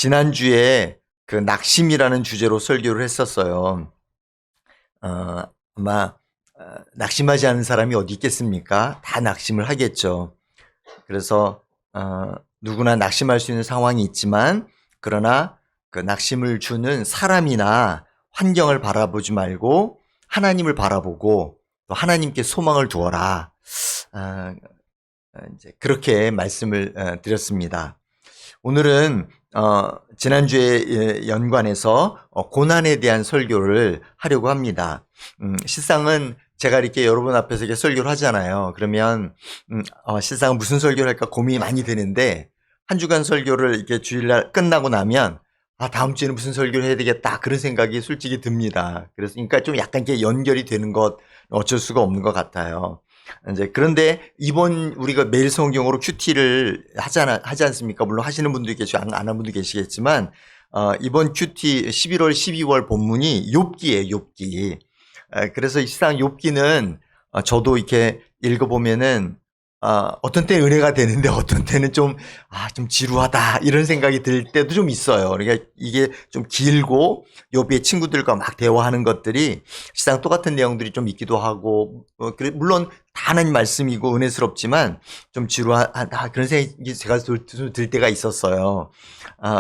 지난주에 그 낙심이라는 주제로 설교를 했었어요. 아마 낙심하지 않은 사람이 어디 있겠습니까? 다 낙심을 하겠죠. 그래서 누구나 낙심할 수 있는 상황이 있지만, 그러나 그 낙심을 주는 사람이나 환경을 바라보지 말고 하나님을 바라보고 또 하나님께 소망을 두어라. 이제 그렇게 말씀을 드렸습니다. 오늘은 지난주에 연관해서 고난에 대한 설교를 하려고 합니다. 실상은 제가 이렇게 여러분 앞에서 이렇게 설교를 하잖아요. 그러면 실상은 무슨 설교를 할까 고민이 많이 되는데, 한 주간 설교를 이렇게 주일날 끝나고 나면 다음 주에는 무슨 설교를 해야 되겠다, 그런 생각이 솔직히 듭니다. 그러니까 좀 약간 이렇게 연결이 되는 것 어쩔 수가 없는 것 같아요. 이제 그런데 이번 우리가 매일 성경으로 큐티를 하지 않습니까? 물론 하시는 분도 계시고 안 하는 분도 계시겠지만, 이번 큐티 11월 12월 본문이 욥기예요. 욥기. 그래서 실상 욥기는 저도 이렇게 읽어보면은 어떤 때는 은혜가 되는데 어떤 때는 좀 지루하다, 이런 생각이 들 때도 좀 있어요. 그러니까 이게 좀 길고 욥의 친구들과 막 대화하는 것들이 실상 똑같은 내용들이 좀 있기도 하고, 물론 다 하나님 말씀이고 은혜스럽지만 좀 지루하다, 그런 생각이 제가 들 때가 있었어요.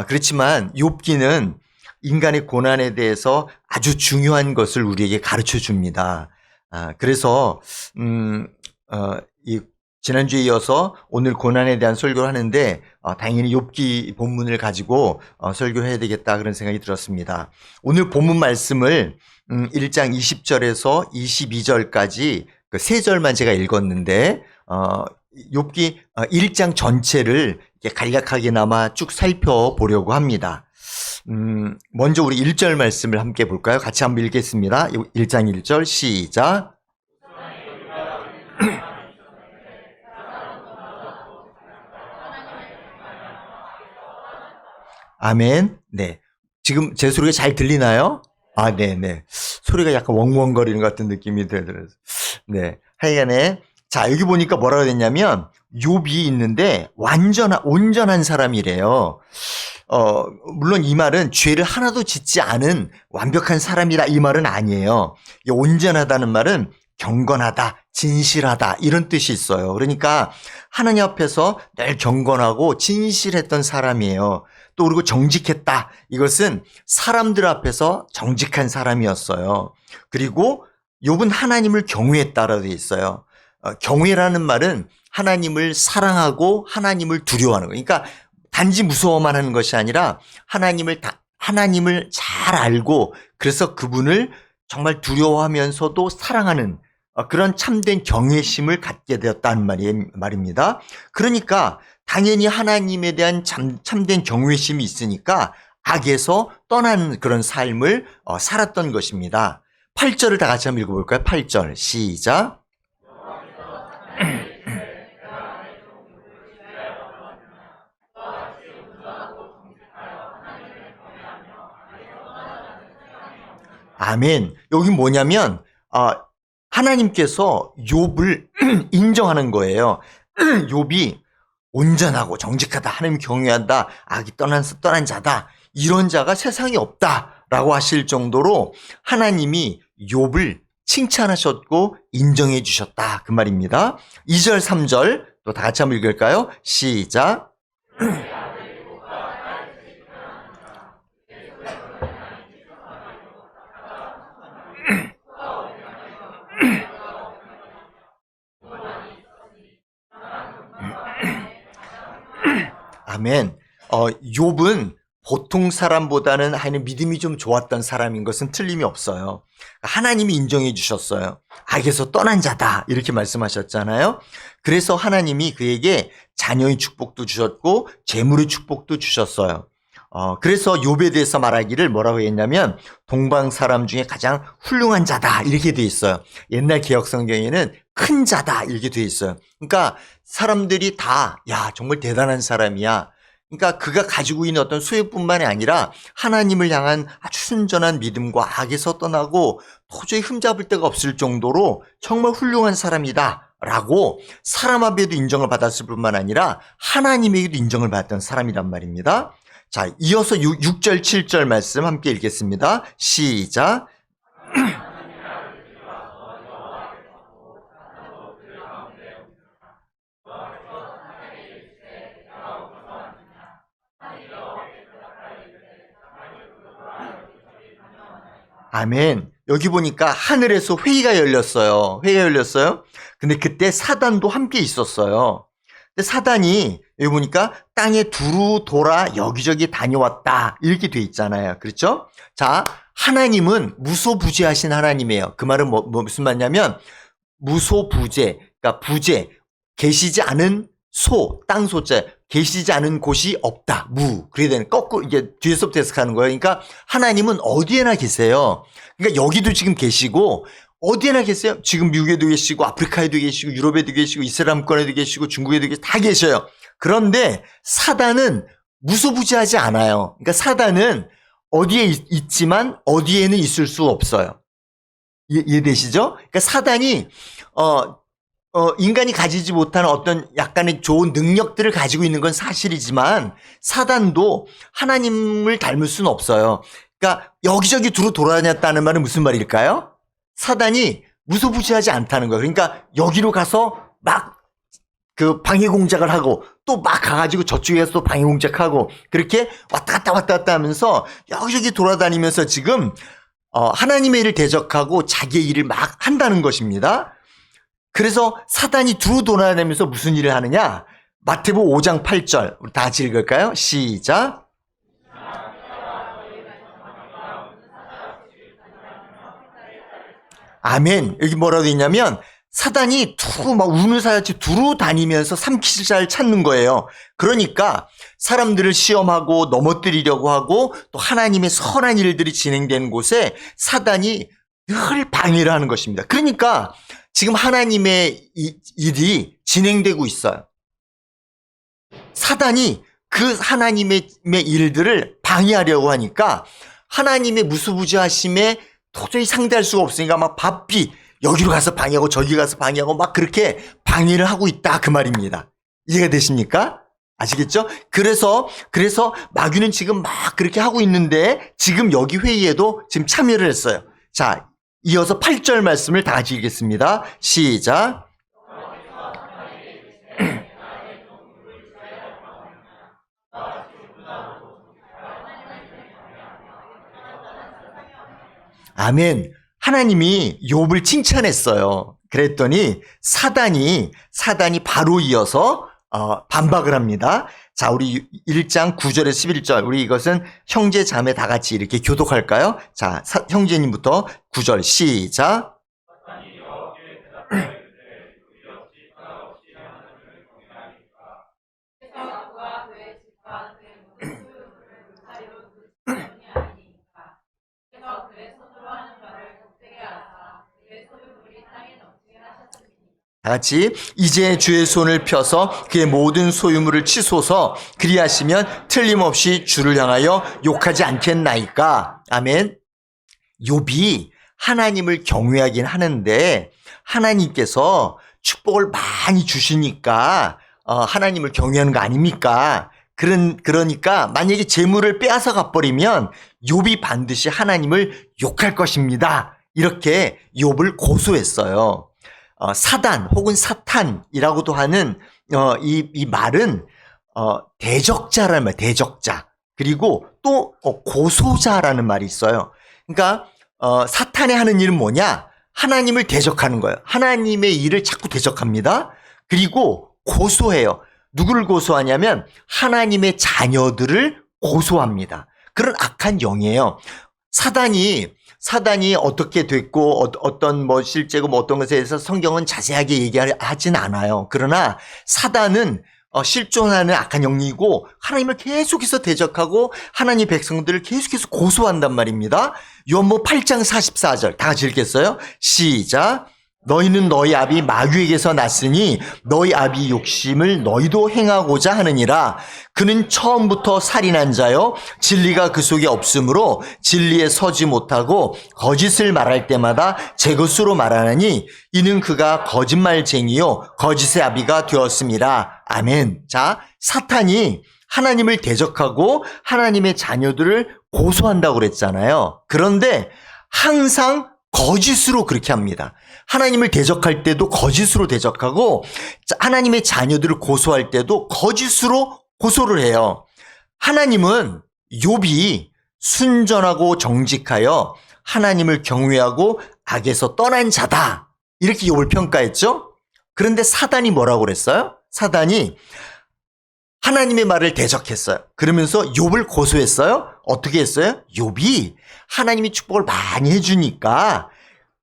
그렇지만 욥기는 인간의 고난에 대해서 아주 중요한 것을 우리에게 가르쳐 줍니다. 그래서 이 지난주에 이어서 오늘 고난에 대한 설교를 하는데, 당연히 욥기 본문을 가지고 설교를 해야 되겠다, 그런 생각이 들었습니다. 오늘 본문 말씀을 1장 20절에서 22절까지 그 3절만 제가 읽었는데, 욥기 1장 전체를 이렇게 간략하게나마 쭉 살펴보려고 합니다. 먼저 우리 1절 말씀을 함께 볼까요? 같이 한번 읽겠습니다. 1장 1절 시작. 아멘. 네. 지금 제 소리가 잘 들리나요? 네네. 소리가 약간 웡웡거리는 것 같은 느낌이 들어요. 네. 하여간에, 자, 여기 보니까 뭐라고 됐냐면, 욥이 있는데, 온전한 사람이래요. 물론 이 말은 죄를 하나도 짓지 않은 완벽한 사람이라, 이 말은 아니에요. 이 온전하다는 말은 경건하다, 진실하다, 이런 뜻이 있어요. 그러니까 하나님 앞에서 늘 경건하고 진실했던 사람이에요. 또 그리고 정직했다, 이것은 사람들 앞에서 정직한 사람이었어요. 그리고 욥은 하나님을 경외했다라고 되어 있어요. 경외라는 말은 하나님을 사랑하고 하나님을 두려워하는 거예요. 그러니까 단지 무서워만 하는 것이 아니라 하나님을 잘 알고, 그래서 그분을 정말 두려워하면서도 사랑하는 그런 참된 경외심을 갖게 되었다는 말입니다. 그러니까 당연히 하나님에 대한 참된 경외심이 있으니까 악에서 떠나는 그런 삶을 살았던 것입니다. 8절을 다 같이 한번 읽어볼까요? 8절 시작. 아멘. 여기 뭐냐면 하나님께서 욥을 인정하는 거예요. 욥이 온전하고 정직하다, 하나님 경외한다, 악이 떠난 자다, 이런 자가 세상에 없다라고 하실 정도로 하나님이 욥을 칭찬하셨고 인정해 주셨다, 그 말입니다. 2절 3절 또 다 같이 한번 읽을까요? 시작. 아멘. 욥은 보통 사람보다는 하여튼 믿음이 좀 좋았던 사람인 것은 틀림이 없어요. 하나님이 인정해 주셨어요. 악에서 떠난 자다, 이렇게 말씀하셨잖아요. 그래서 하나님이 그에게 자녀의 축복도 주셨고 재물의 축복도 주셨어요. 그래서 욥에 대해서 말하기를 뭐라고 했냐면, 동방 사람 중에 가장 훌륭한 자다, 이렇게 돼 있어요. 옛날 개역 성경에는 큰 자다, 이렇게 돼 있어요. 그러니까 사람들이 다 정말 대단한 사람이야, 그러니까 그가 가지고 있는 어떤 소유뿐만이 아니라 하나님을 향한 아주 순전한 믿음과 악에서 떠나고 도저히 흠잡을 데가 없을 정도로 정말 훌륭한 사람이다 라고 사람 앞에도 인정을 받았을 뿐만 아니라 하나님에게도 인정을 받았던 사람이란 말입니다. 자, 이어서 6절, 7절 말씀 함께 읽겠습니다. 시작. 아멘. 여기 보니까 하늘에서 회의가 열렸어요. 회의가 열렸어요. 근데 그때 사단도 함께 있었어요. 근데 사단이 여기 보니까 땅에 두루 돌아 여기저기 다녀왔다. 이렇게 돼 있잖아요. 그렇죠? 자, 하나님은 무소부재하신 하나님이에요. 그 말은 무슨 말이냐면 무소부재, 그러니까 부재, 계시지 않은 땅 소자, 계시지 않은 곳이 없다. 그래야 되는, 거꾸로, 이게 뒤에서부터 해석하는 거예요. 그러니까 하나님은 어디에나 계세요. 그러니까 여기도 지금 계시고, 어디에나 계세요. 지금 미국에도 계시고, 아프리카에도 계시고, 유럽에도 계시고, 이슬람권에도 계시고, 중국에도 계시고, 다 계셔요. 그런데 사단은 무소부재하지 않아요. 그러니까 사단은 어디에 있지만 어디에는 있을 수 없어요. 이해되시죠? 그러니까 사단이, 인간이 가지지 못하는 어떤 약간의 좋은 능력들을 가지고 있는 건 사실이지만 사단도 하나님을 닮을 수는 없어요. 그러니까 여기저기 두루 돌아다녔다는 말은 무슨 말일까요? 사단이 무소부지하지 않다는 거예요. 그러니까 여기로 가서 막 그 방해 공작을 하고 또 막 가가지고 저쪽에 가서 또 방해 공작하고 그렇게 왔다 갔다 하면서 여기저기 돌아다니면서 지금 하나님의 일을 대적하고 자기의 일을 막 한다는 것입니다. 그래서 사단이 두루 돌아다니면서 무슨 일을 하느냐? 마태복음 5장 8절 우리 다 같이 읽을까요? 시작. 아멘. 여기 뭐라고 있냐면 사단이 두루 막 우는 사자같이 두루 다니면서 삼키실 자를 찾는 거예요. 그러니까 사람들을 시험하고 넘어뜨리려고 하고 또 하나님의 선한 일들이 진행되는 곳에 사단이 늘 방해를 하는 것입니다. 그러니까 지금 하나님의 일이 진행되고 있어요. 사단이 그 하나님의 일들을 방해하려고 하니까 하나님의 무소부지하심에 도저히 상대할 수가 없으니까 막 바삐 여기로 가서 방해하고 저기 가서 방해하고 막 그렇게 방해를 하고 있다 그 말입니다. 이해가 되십니까? 아시겠죠? 그래서 마귀는 지금 막 그렇게 하고 있는데 지금 여기 회의에도 지금 참여를 했어요. 자, 이어서 8절 말씀을 다 같이 읽겠습니다. 시작. 아멘. 하나님이 욥을 칭찬했어요. 그랬더니 사단이 바로 이어서 반박을 합니다. 자, 우리 1장 9절에서 11절 우리 이것은 형제 자매 다 같이 이렇게 교독할까요? 자, 형제님부터 9절 시작. 다 같이 이제 주의 손을 펴서 그의 모든 소유물을 치소서 그리하시면 틀림없이 주를 향하여 욕하지 않겠나이까. 아멘. 욥이 하나님을 경외하긴 하는데 하나님께서 축복을 많이 주시니까 하나님을 경외하는 거 아닙니까? 그러니까 만약에 재물을 빼앗아 가버리면 욥이 반드시 하나님을 욕할 것입니다. 이렇게 욥을 고소했어요. 사단 혹은 사탄이라고도 하는 이 말은 대적자라는 말, 대적자. 그리고 또 고소자라는 말이 있어요. 그러니까 사탄이 하는 일은 뭐냐? 하나님을 대적하는 거예요. 하나님의 일을 자꾸 대적합니다. 그리고 고소해요. 누구를 고소하냐면 하나님의 자녀들을 고소합니다. 그런 악한 영이에요. 사단이 어떻게 됐고 어떤 뭐 실제고 뭐 어떤 것에 대해서 성경은 자세하게 얘기하진 않아요. 그러나 사단은 실존하는 악한 영이고 하나님을 계속해서 대적하고 하나님 백성들을 계속해서 고소한단 말입니다. 요한복음 8장 44절 다 같이 읽겠어요? 시작. 너희는 너희 아비 마귀에게서 났으니 너희 아비 욕심을 너희도 행하고자 하느니라. 그는 처음부터 살인한 자요 진리가 그 속에 없으므로 진리에 서지 못하고 거짓을 말할 때마다 제 것으로 말하느니 이는 그가 거짓말쟁이요 거짓의 아비가 되었습니다. 아멘. 자, 사탄이 하나님을 대적하고 하나님의 자녀들을 고소한다고 그랬잖아요. 그런데 항상 거짓으로 그렇게 합니다. 하나님을 대적할 때도 거짓으로 대적하고 하나님의 자녀들을 고소할 때도 거짓으로 고소를 해요. 하나님은 욥이 순전하고 정직하여 하나님을 경외하고 악에서 떠난 자다. 이렇게 욥을 평가했죠. 그런데 사단이 뭐라고 그랬어요? 사단이 하나님의 말을 대적했어요. 그러면서 욥을 고소했어요. 어떻게 했어요? 욥이 하나님이 축복을 많이 해주니까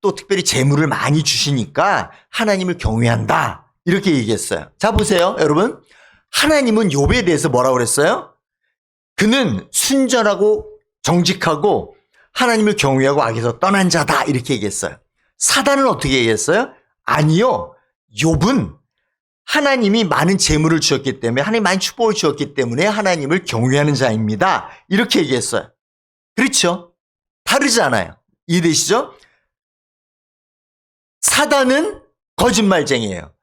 또 특별히 재물을 많이 주시니까 하나님을 경외한다. 이렇게 얘기했어요. 자, 보세요, 여러분. 하나님은 욥에 대해서 뭐라고 그랬어요? 그는 순전하고 정직하고 하나님을 경외하고 악에서 떠난 자다. 이렇게 얘기했어요. 사단은 어떻게 얘기했어요? 아니요. 욥은 하나님이 많은 재물을 주셨기 때문에 하나님 많은 축복을 주셨기 때문에 하나님을 경외하는 자입니다. 이렇게 얘기했어요. 그렇죠? 다르잖아요. 이해되시죠? 사단은 거짓말쟁이에요.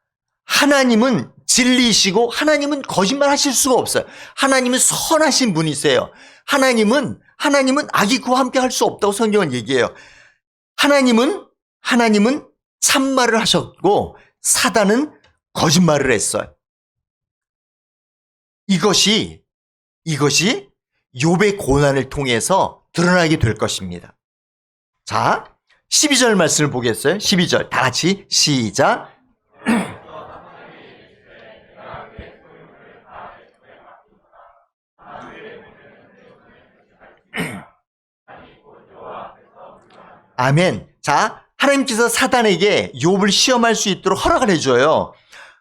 하나님은 진리이시고 하나님은 거짓말 하실 수가 없어요. 하나님은 선하신 분이세요. 하나님은 악이 그와 함께 할 수 없다고 성경은 얘기해요. 하나님은 참말을 하셨고 사단은 거짓말을 했어요. 이것이 욥의 고난을 통해서 드러나게 될 것입니다. 자, 12절 말씀을 보겠어요. 12절 다 같이 시작. 아멘. 자, 하나님께서 사단에게 욥을 시험할 수 있도록 허락을 해줘요.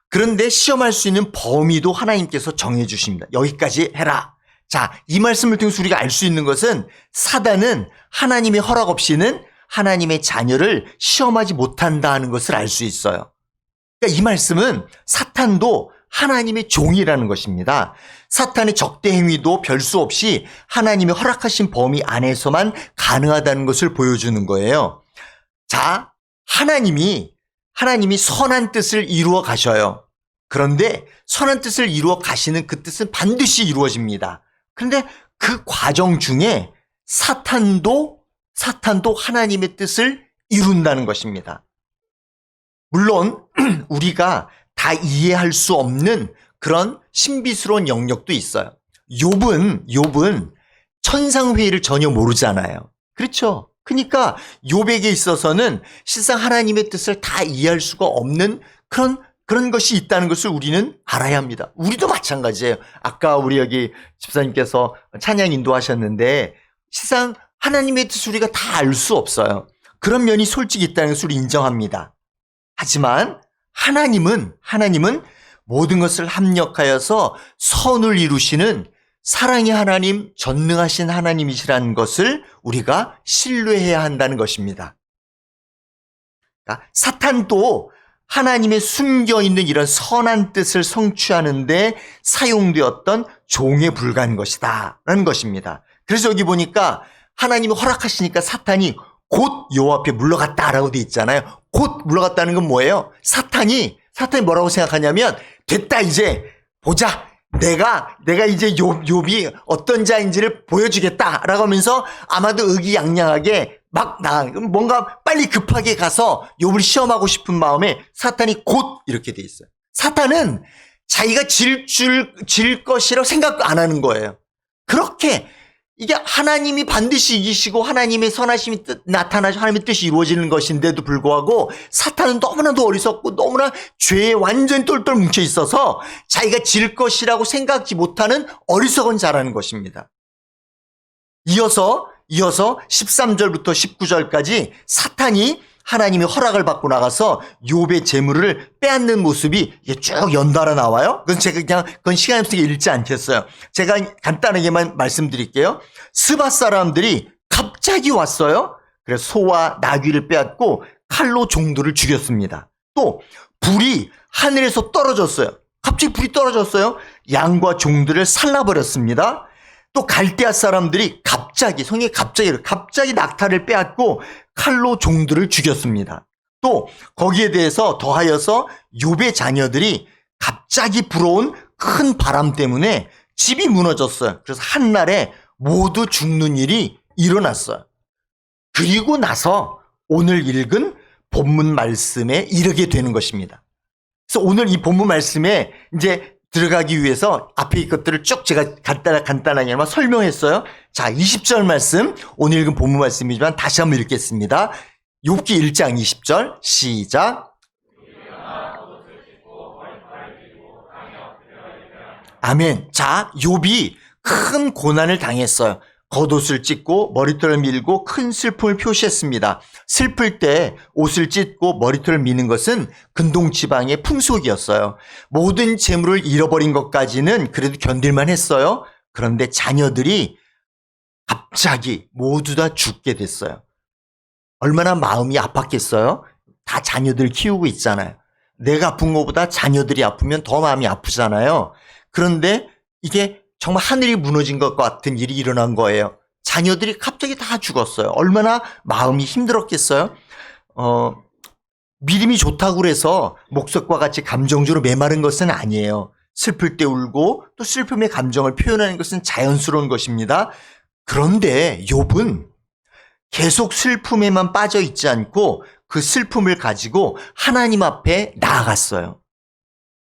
그런데 시험할 수 있는 범위도 하나님께서 정해주십니다. 여기까지 해라. 자, 이 말씀을 통해서 우리가 알 수 있는 것은 사단은 하나님의 허락 없이는 하나님의 자녀를 시험하지 못한다는 것을 알 수 있어요. 그러니까 이 말씀은 사탄도 하나님의 종이라는 것입니다. 사탄의 적대 행위도 별 수 없이 하나님의 허락하신 범위 안에서만 가능하다는 것을 보여주는 거예요. 자, 하나님이 선한 뜻을 이루어 가셔요. 그런데 선한 뜻을 이루어 가시는 그 뜻은 반드시 이루어집니다. 그런데 그 과정 중에 사탄도 하나님의 뜻을 이룬다는 것입니다. 물론 우리가 다 이해할 수 없는 그런 신비스러운 영역도 있어요. 욥은 천상회의를 전혀 모르잖아요. 그렇죠? 그러니까 욥에게 있어서는 실상 하나님의 뜻을 다 이해할 수가 없는 그런 것이 있다는 것을 우리는 알아야 합니다. 우리도 마찬가지예요. 아까 우리 여기 집사님께서 찬양 인도하셨는데 실상 하나님의 뜻을 우리가 다 알 수 없어요. 그런 면이 솔직히 있다는 것을 인정합니다. 하지만 하나님은 모든 것을 합력하여서 선을 이루시는 사랑의 하나님, 전능하신 하나님이시라는 것을 우리가 신뢰해야 한다는 것입니다. 그러니까 사탄도 하나님의 숨겨있는 이런 선한 뜻을 성취하는 데 사용되었던 종에 불과한 것이다 라는 것입니다. 그래서 여기 보니까 하나님이 허락하시니까 사탄이 곧 요 앞에 물러갔다라고 돼 있잖아요. 곧 물러갔다는 건 뭐예요? 사탄이 뭐라고 생각하냐면 됐다 이제 보자. 내가 이제 욥이 어떤 자인지를 보여주겠다라고 하면서 아마도 의기양양하게 뭔가 빨리 급하게 가서 욥을 시험하고 싶은 마음에 사탄이 곧 이렇게 돼 있어요. 사탄은 자기가 질 것이라고 생각도 안 하는 거예요. 그렇게 이게 하나님이 반드시 이기시고 하나님의 선하심이 나타나서 하나님의 뜻이 이루어지는 것인데도 불구하고 사탄은 너무나도 어리석고 너무나 죄에 완전히 똘똘 뭉쳐 있어서 자기가 질 것이라고 생각지 못하는 어리석은 자라는 것입니다. 이어서 13절부터 19절까지 사탄이 하나님의 허락을 받고 나가서 욥의 재물을 빼앗는 모습이 쭉 연달아 나와요. 그건 시간이 없으니까 읽지 않겠어요. 제가 간단하게만 말씀드릴게요. 스바 사람들이 갑자기 왔어요. 그래서 소와 나귀를 빼앗고 칼로 종들을 죽였습니다. 또 불이 하늘에서 떨어졌어요. 갑자기 불이 떨어졌어요. 양과 종들을 살라버렸습니다. 또 갈대아 사람들이 갑자기 낙타를 빼앗고 칼로 종들을 죽였습니다. 또 거기에 대해서 더하여서 욥의 자녀들이 갑자기 불어온 큰 바람 때문에 집이 무너졌어요. 그래서 한날에 모두 죽는 일이 일어났어요. 그리고 나서 오늘 읽은 본문 말씀에 이르게 되는 것입니다. 그래서 오늘 이 본문 말씀에 이제 들어가기 위해서 앞에 이 것들을 쭉 제가 간단하게만 설명했어요. 자, 20절 말씀, 오늘 읽은 본문 말씀이지만 다시 한번 읽겠습니다. 욥기 1장 20절 시작. 아멘. 자, 욥이 큰 고난을 당했어요. 겉옷을 찢고 머리털을 밀고 큰 슬픔을 표시했습니다. 슬플 때 옷을 찢고 머리털을 미는 것은 근동 지방의 풍속이었어요. 모든 재물을 잃어버린 것까지는 그래도 견딜만 했어요. 그런데 자녀들이 갑자기 모두 다 죽게 됐어요. 얼마나 마음이 아팠겠어요? 다 자녀들 키우고 있잖아요. 내가 아픈 것보다 자녀들이 아프면 더 마음이 아프잖아요. 그런데 이게 정말 하늘이 무너진 것 같은 일이 일어난 거예요. 자녀들이 갑자기 다 죽었어요. 얼마나 마음이 힘들었겠어요? 믿음이 좋다고 그래서 목석과 같이 감정적으로 메마른 것은 아니에요. 슬플 때 울고 또 슬픔의 감정을 표현하는 것은 자연스러운 것입니다. 그런데 욥은 계속 슬픔에만 빠져 있지 않고 그 슬픔을 가지고 하나님 앞에 나아갔어요.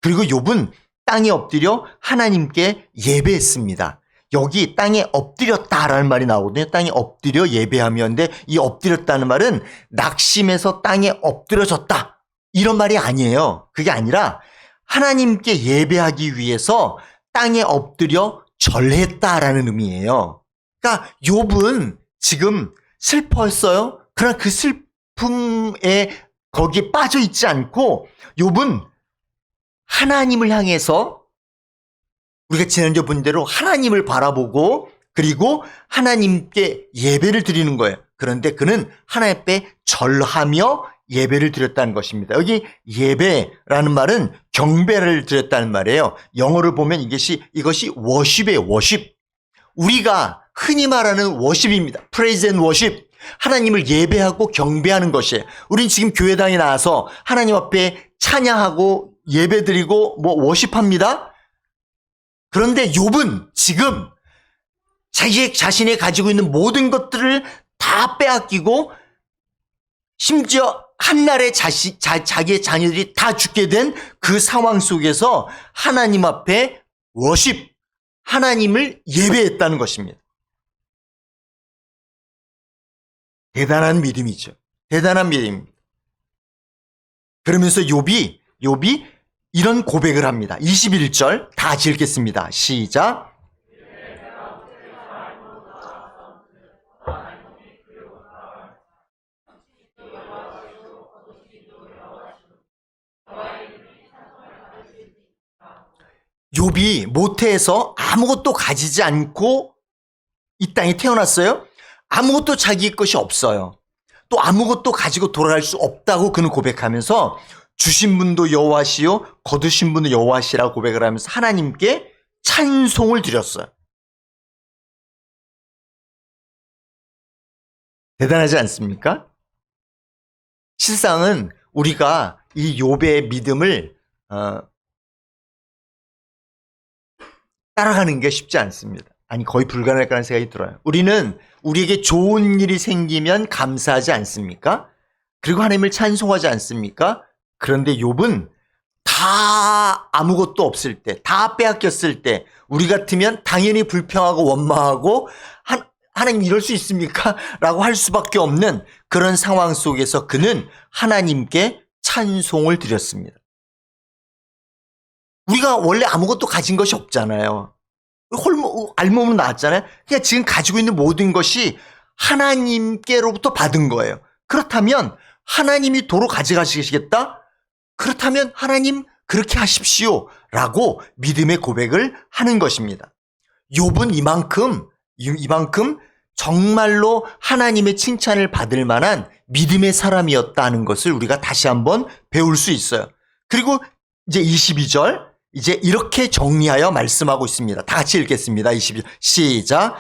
그리고 욥은 땅에 엎드려 하나님께 예배했습니다. 여기 땅에 엎드렸다라는 말이 나오거든요. 땅에 엎드려 예배하면데 이 엎드렸다는 말은 낙심해서 땅에 엎드려졌다 이런 말이 아니에요. 그게 아니라 하나님께 예배하기 위해서 땅에 엎드려 절했다라는 의미예요. 그러니까 욥은 지금 슬퍼했어요. 그러나 그 슬픔에 거기에 빠져 있지 않고 욥은 하나님을 향해서 우리가 지난주에 본 대로 하나님을 바라보고 그리고 하나님께 예배를 드리는 거예요. 그런데 그는 하나님 앞에 절하며 예배를 드렸다는 것입니다. 여기 예배라는 말은 경배를 드렸다는 말이에요. 영어를 보면 이것이 워십이에요. 워십. 우리가 흔히 말하는 워십입니다. praise and worship. 하나님을 예배하고 경배하는 것이에요. 우린 지금 교회당에 나와서 하나님 앞에 찬양하고 예배드리고 워십합니다. 그런데 욥은 지금 자신이 가지고 있는 모든 것들을 다 빼앗기고 심지어 한날에 자기의 자녀들이 다 죽게 된 그 상황 속에서 하나님 앞에 워십, 하나님을 예배했다는 것입니다. 대단한 믿음이죠. 대단한 믿음입니다. 그러면서 욥이 이런 고백을 합니다. 21절 다 같이 읽겠습니다. 시작. 욥이 모태에서 아무것도 가지지 않고 이 땅에 태어났어요. 아무것도 자기 것이 없어요. 또 아무것도 가지고 돌아갈 수 없다고 그는 고백하면서 주신 분도 여호와시요 거두신 분도 여호와시라고 고백을 하면서 하나님께 찬송을 드렸어요. 대단하지 않습니까? 실상은 우리가 이 욥의 믿음을 따라가는 게 쉽지 않습니다. 아니 거의 불가능할 거라는 생각이 들어요. 우리에게 좋은 일이 생기면 감사하지 않습니까? 그리고 하나님을 찬송하지 않습니까? 그런데 욥은 다 아무것도 없을 때, 다 빼앗겼을 때 우리 같으면 당연히 불평하고 원망하고 하나님 이럴 수 있습니까? 라고 할 수밖에 없는 그런 상황 속에서 그는 하나님께 찬송을 드렸습니다. 우리가 원래 아무것도 가진 것이 없잖아요. 알몸으로 나왔잖아요. 그러니까 지금 가지고 있는 모든 것이 하나님께로부터 받은 거예요. 그렇다면 하나님이 도로 가져가시겠다? 그렇다면 하나님 그렇게 하십시오 라고 믿음의 고백을 하는 것입니다. 욥은 이만큼 정말로 하나님의 칭찬을 받을 만한 믿음의 사람이었다는 것을 우리가 다시 한번 배울 수 있어요. 그리고 이제 22절 이제 이렇게 정리하여 말씀하고 있습니다. 다 같이 읽겠습니다. 22절 시작.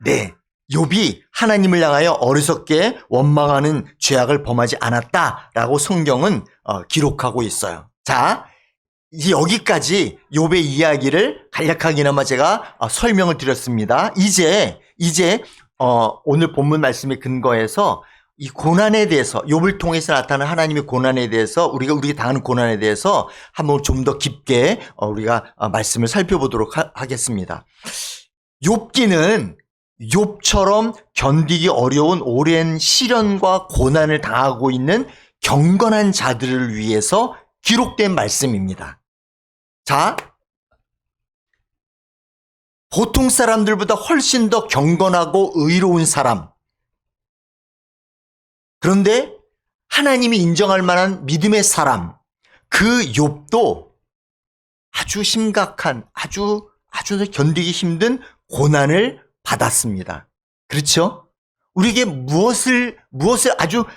네, 욥이 하나님을 향하여 어리석게 원망하는 죄악을 범하지 않았다라고 성경은 기록하고 있어요. 자, 여기까지 욥의 이야기를 간략하게나마 제가 설명을 드렸습니다. 이제 오늘 본문 말씀에 근거해서 이 고난에 대해서, 욥을 통해서 나타나는 하나님의 고난에 대해서, 우리가 당하는 고난에 대해서 한번 좀 더 깊게 우리가 말씀을 살펴보도록 하겠습니다. 욥기는 욥처럼 견디기 어려운 오랜 시련과 고난을 당하고 있는 경건한 자들을 위해서 기록된 말씀입니다. 자, 보통 사람들보다 훨씬 더 경건하고 의로운 사람, 그런데 하나님이 인정할 만한 믿음의 사람, 그 욥도 아주 심각한, 아주 견디기 힘든 고난을 받았습니다. 그렇죠? 우리에게 무엇을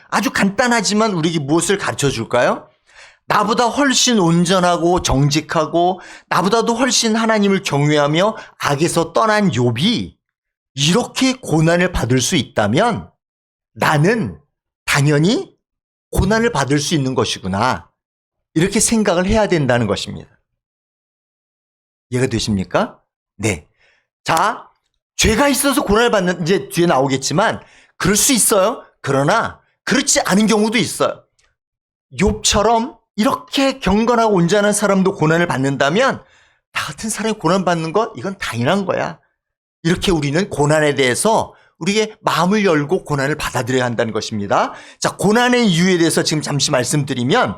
아주 간단하지만 우리에게 무엇을 가르쳐 줄까요? 나보다 훨씬 온전하고 정직하고 나보다도 훨씬 하나님을 경외하며 악에서 떠난 욥이 이렇게 고난을 받을 수 있다면 나는 당연히 고난을 받을 수 있는 것이구나. 이렇게 생각을 해야 된다는 것입니다. 이해가 되십니까? 네. 자, 죄가 있어서 고난을 받는, 이제 뒤에 나오겠지만 그럴 수 있어요. 그러나 그렇지 않은 경우도 있어요. 욥처럼 이렇게 경건하고 온전한 사람도 고난을 받는다면 나 같은 사람이 고난받는 것, 이건 당연한 거야. 이렇게 우리는 고난에 대해서 우리의 마음을 열고 고난을 받아들여야 한다는 것입니다. 자, 고난의 이유에 대해서 지금 잠시 말씀드리면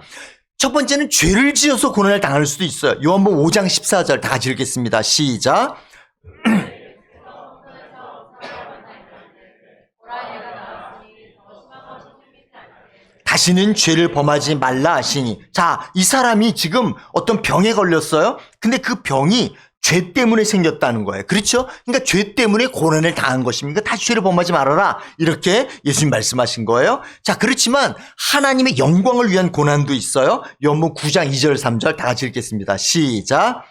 첫 번째는 죄를 지어서 고난을 당할 수도 있어요. 요한복음 5장 14절 다 같이 읽겠습니다. 시작. 다시는 죄를 범하지 말라 하시니. 자, 이 사람이 지금 어떤 병에 걸렸어요. 근데 그 병이 죄 때문에 생겼다는 거예요. 그렇죠? 그러니까 죄 때문에 고난을 당한 것입니다. 다시 죄를 범하지 말아라. 이렇게 예수님 말씀하신 거예요. 자, 그렇지만 하나님의 영광을 위한 고난도 있어요. 요한복음 9장 2절 3절 다 같이 읽겠습니다. 시작.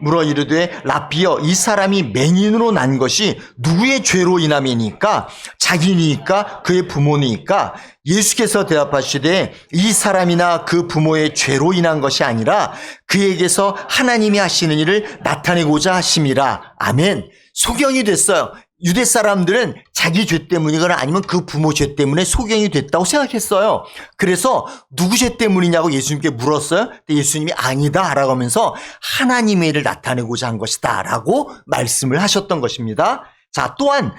물어 이르되 라피여, 이 사람이 맹인으로 난 것이 누구의 죄로 인함이니까? 자기니까? 그의 부모니까? 예수께서 대답하시되 이 사람이나 그 부모의 죄로 인한 것이 아니라 그에게서 하나님이 하시는 일을 나타내고자 하심이라. 아멘. 소경이 됐어요. 유대 사람들은 자기 죄 때문이거나 아니면 그 부모 죄 때문에 소경이 됐다고 생각했어요. 그래서 누구 죄 때문이냐고 예수님께 물었어요. 근데 예수님이 아니다 라고 하면서 하나님의 일을 나타내고자 한 것이다 라고 말씀을 하셨던 것입니다. 자, 또한